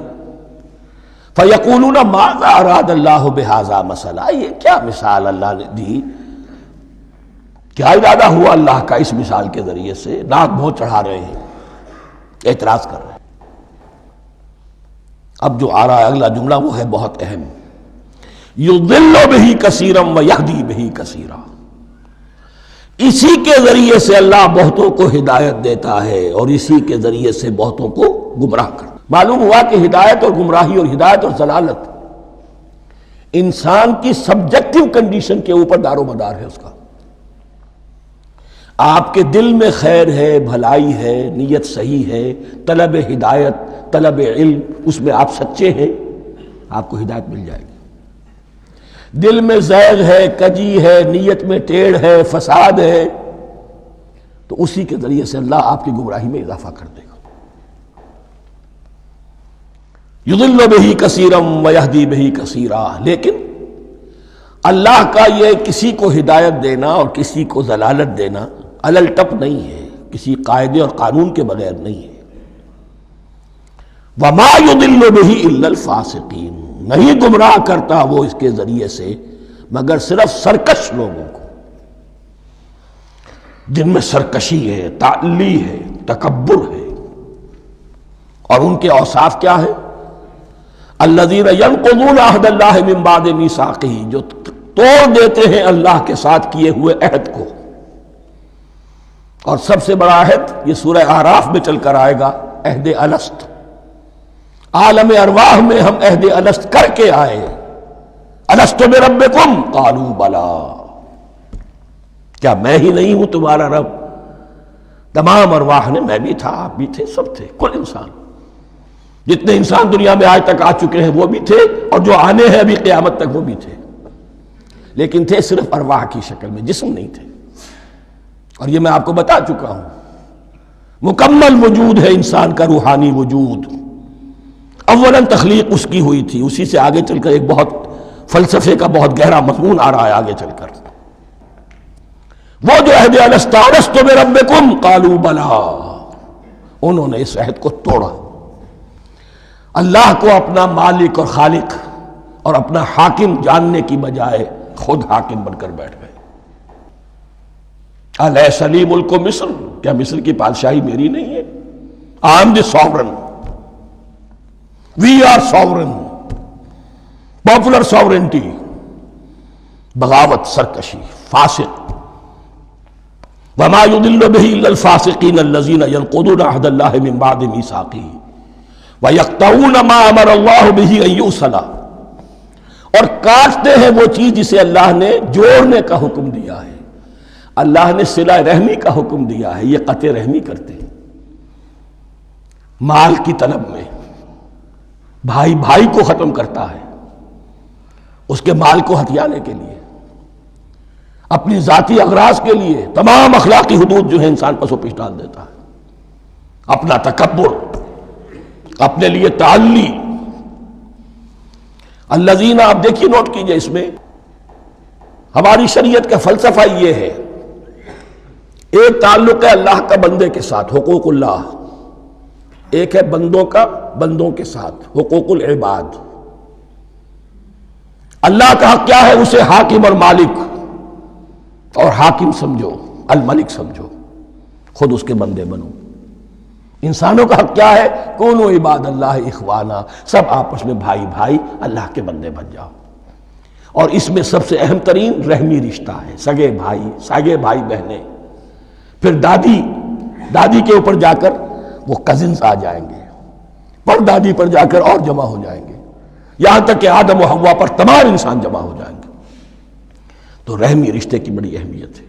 [SPEAKER 2] فَيَقُولُونَ مَاذَا أَرَادَ اللَّهُ بِهَذَا مَثَلًا، یہ کیا مثال اللہ نے دی، کیا ارادہ ہوا اللہ کا اس مثال کے ذریعے سے، ناک منہ چڑھا رہے ہیں، اعتراض کر رہے ہیں۔ اب جو آ رہا ہے اگلا جملہ وہ ہے بہت اہم، یضل بہ کثیرا ویہدی بہ کثیرا، اسی کے ذریعے سے اللہ بہتوں کو ہدایت دیتا ہے اور اسی کے ذریعے سے بہتوں کو گمراہ کرتا۔ معلوم ہوا کہ ہدایت اور گمراہی اور ہدایت اور ضلالت انسان کی سبجیکٹو کنڈیشن کے اوپر دار و مدار ہے اس کا۔ آپ کے دل میں خیر ہے، بھلائی ہے، نیت صحیح ہے، طلب ہدایت، طلب علم، اس میں آپ سچے ہیں، آپ کو ہدایت مل جائے گی۔ دل میں زیغ ہے، کجی ہے، نیت میں ٹیڑھ ہے، فساد ہے، تو اسی کے ذریعے سے اللہ آپ کی گمراہی میں اضافہ کر دے گا۔ یضل بہ کثیرا ویہدی بہ کثیرا، لیکن اللہ کا یہ کسی کو ہدایت دینا اور کسی کو ضلالت دینا علل ٹپ نہیں ہے، کسی قاعدے اور قانون کے بغیر نہیں ہے۔ وما یضل بہ الا الفاسقین، نہیں گمراہ کرتا وہ اس کے ذریعے سے مگر صرف سرکش لوگوں کو، جن میں سرکشی ہے، تعلی ہے، تکبر ہے، اور ان کے اوصاف کیا ہے؟ الذین ینقضون عہد اللہ من بعد میثاقہ، جو توڑ دیتے ہیں اللہ کے ساتھ کیے ہوئے عہد کو، اور سب سے بڑا عہد یہ سورہ اعراف میں چل کر آئے گا، عہد الست۔ عالم ارواح میں ہم عہد الست کر کے آئے، الست بربکم قالوا بلا، کیا میں ہی نہیں ہوں تمہارا رب؟ تمام ارواح نے، میں بھی تھا، آپ بھی تھے، سب تھے، کل انسان، جتنے انسان دنیا میں آج تک آ چکے ہیں وہ بھی تھے، اور جو آنے ہیں ابھی قیامت تک وہ بھی تھے، لیکن تھے صرف ارواح کی شکل میں، جسم نہیں تھے۔ اور یہ میں آپ کو بتا چکا ہوں، مکمل وجود ہے انسان کا روحانی وجود۔ اولاً تخلیق اس کی ہوئی تھی، اسی سے آگے چل کر ایک بہت فلسفے کا بہت گہرا مضمون آ رہا ہے آگے چل کر۔ وہ جو عہد الست بربکم قالوا بلا، انہوں نے اس عہد کو توڑا، اللہ کو اپنا مالک اور خالق اور اپنا حاکم جاننے کی بجائے خود حاکم بن کر بیٹھ گئے۔ الیس لی ملک مصر، کیا مصر کی بادشاہی میری نہیں ہے؟ I am the sovereign. We are sovereign. Popular sovereignty. بغاوت، سرکشی، فاسق۔ وما يضل به الا الفاسقين الذين ينقضون عهد الله من بعد ميثاقه ويقطعون ما امر الله به ان يوصل، اور کاٹتے ہیں وہ چیز جسے اللہ نے جوڑنے کا حکم دیا ہے۔ اللہ نے صلہ رحمی کا حکم دیا ہے، یہ قطع رحمی کرتے ہیں مال کی طلب میں۔ بھائی بھائی کو ختم کرتا ہے اس کے مال کو ہتھیانے کے لیے، اپنی ذاتی اغراض کے لیے تمام اخلاقی حدود جو ہے انسان پس و پیش ڈال دیتا ہے، اپنا تکبر، اپنے لیے تعلی۔ الذین، آپ دیکھیے نوٹ کیجئے، اس میں ہماری شریعت کا فلسفہ یہ ہے، ایک تعلق ہے اللہ کا بندے کے ساتھ، حقوق اللہ، ایک ہے بندوں کا بندوں کے ساتھ، حقوق العباد۔ اللہ کا حق کیا ہے؟ اسے حاکم اور مالک، اور حاکم سمجھو، الملک سمجھو، خود اس کے بندے بنو۔ انسانوں کا حق کیا ہے؟ کونوا عباد اللہ اخوانا، سب آپس میں بھائی بھائی اللہ کے بندے بن جاؤ۔ اور اس میں سب سے اہم ترین رحمی رشتہ ہے، سگے بھائی بہنیں، پھر دادی کے اوپر جا کر وہ کزنز آ جائیں گے، پر دادی پر جا کر اور جمع ہو جائیں گے، یہاں تک کہ آدم و حوا پر تمام انسان جمع ہو جائیں گے۔ تو رحمی رشتے کی بڑی اہمیت ہے۔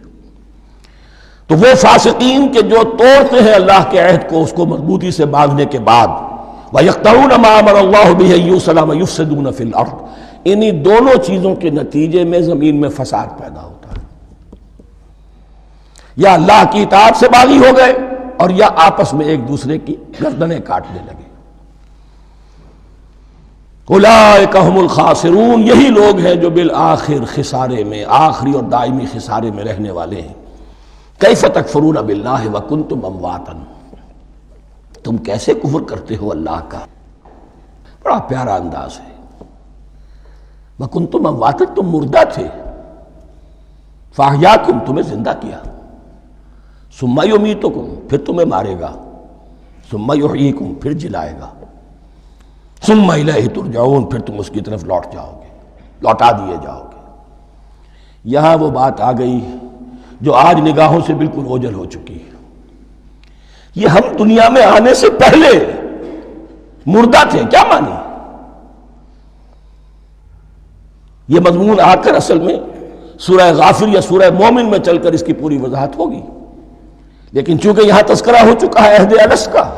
[SPEAKER 2] تو وہ فاسقین کے جو توڑتے ہیں اللہ کے عہد کو، اس کو مضبوطی سے باندھنے کے بعد، وَيَقْطَعُونَ مَا أَمَرَ اللَّهُ بِهِ أَن يُوصَلَ وَيُفْسِدُونَ فِي الْأَرْضِ، انہی دونوں چیزوں کے نتیجے میں زمین میں فساد پیدا ہوتا ہے۔ یا اللہ کی اطاعت سے باغی ہو گئے، اور یا آپس میں ایک دوسرے کی گردنیں کاٹنے لگے۔ اولئک ھم الخاسرون، یہی لوگ ہیں جو بالآخر خسارے میں، آخری اور دائمی خسارے میں رہنے والے ہیں۔ کیف تکفرون باللہ وکنتم امواتا، تم کیسے کفر کرتے ہو اللہ کا؟ بڑا پیارا انداز ہے۔ وکنتم امواتا، تم مردہ تھے، فاحیاکم، تمہیں زندہ کیا، ثم یمیتکم، پھر تمہیں مارے گا، ثم یحییکم، پھر جلائے گا، ثم الیہ ترجعون، پھر تم اس کی طرف لوٹ جاؤ گے، لوٹا دیے جاؤ گے۔ یہاں وہ بات آ گئی جو آج نگاہوں سے بالکل اوجھل ہو چکی ہے۔ یہ ہم دنیا میں آنے سے پہلے مردہ تھے، کیا مانی؟ یہ مضمون آ کر اصل میں سورہ غافر یا سورہ مومن میں چل کر اس کی پوری وضاحت ہوگی، لیکن چونکہ یہاں تذکرہ ہو چکا ہے عہد الست کا،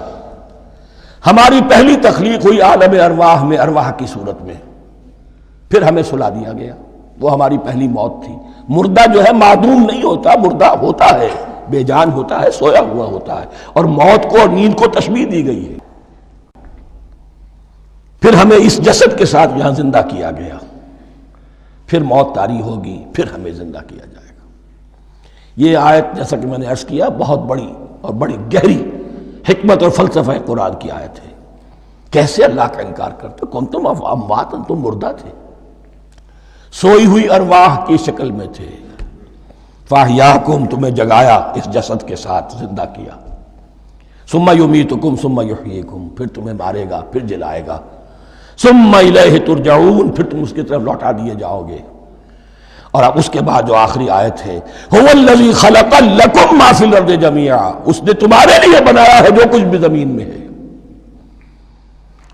[SPEAKER 2] ہماری پہلی تخلیق ہوئی عالم ارواح میں، ارواح کی صورت میں، پھر ہمیں سلا دیا گیا، وہ ہماری پہلی موت تھی۔ مردہ جو ہے معدوم نہیں ہوتا، مردہ ہوتا ہے، بے جان ہوتا ہے، سویا ہوا ہوتا ہے، اور موت کو اور نیند کو تشبیہ دی گئی ہے۔ پھر ہمیں اس جسد کے ساتھ یہاں زندہ کیا گیا، پھر موت طاری ہوگی، پھر ہمیں زندہ کیا جائے گا۔ یہ آیت جیسا کہ میں نے عرض کیا بہت بڑی اور بڑی گہری حکمت اور فلسفہ قرآن کی آیت ہے۔ کیسے اللہ کا انکار کرتے؟ کنتم اموات، تم مردہ تھے، سوئی ہوئی ارواح کی شکل میں تھے، فاحیاکم، تمہیں جگایا اس جسد کے ساتھ، زندہ کیا، ثم یمیتکم ثم یحییکم، پھر تمہیں مارے گا، پھر جلائے گا، ثم الیہ ترجعون، پھر تم اس کی طرف لوٹا دیے جاؤ گے۔ اور اب اس کے بعد جو آخری آیت ہے، هو الذی خلق لکم ما فی الارض جمیعا، اس نے تمہارے لیے بنایا ہے جو کچھ بھی زمین میں ہے۔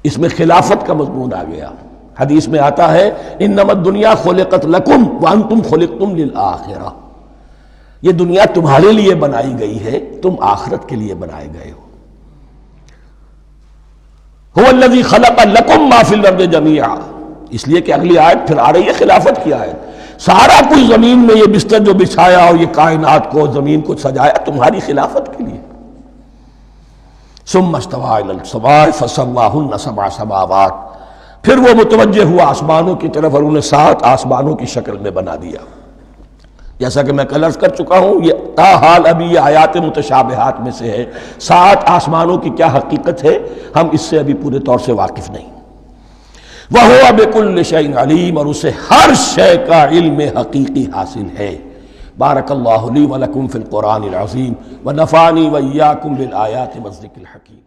[SPEAKER 2] اس میں خلافت کا مضمون آ گیا۔ حدیث میں آتا ہے انما الدنیا خلقت لکم وانتم خلقتم للآخرہ، یہ دنیا تمہارے لیے بنائی گئی ہے، تم آخرت کے لیے بنائے گئے ہو۔ هو الذی خلق لکم ما فی الارض جمیعا، اس لیے کہ اگلی آیت پھر آ رہی ہے خلافت کی آیت۔ سارا کچھ زمین میں یہ بستر جو بچھایا اور یہ کائنات کو، زمین کو سجایا تمہاری خلافت کے لیے۔ ثم استوى الى السماء فسواهن سبع سماوات، پھر وہ متوجہ ہوا آسمانوں کی طرف اور انہیں 7 آسمانوں کی شکل میں بنا دیا۔ جیسا کہ میں کل عرض کر چکا ہوں، یہ تاحال ابھی یہ آیات متشابہات میں سے ہے۔ 7 آسمانوں کی کیا حقیقت ہے ہم اس سے ابھی پورے طور سے واقف نہیں۔ وَهُوَ بِكُلِّ شَيْءٍ عَلِيمٌ، اور اسے ہر شے کا علم حقیقی حاصل ہے۔ بارک اللہ لی ولکم فی القرآن العظیم ونفعنی وإیاکم بالآیات والذکر الحکیم۔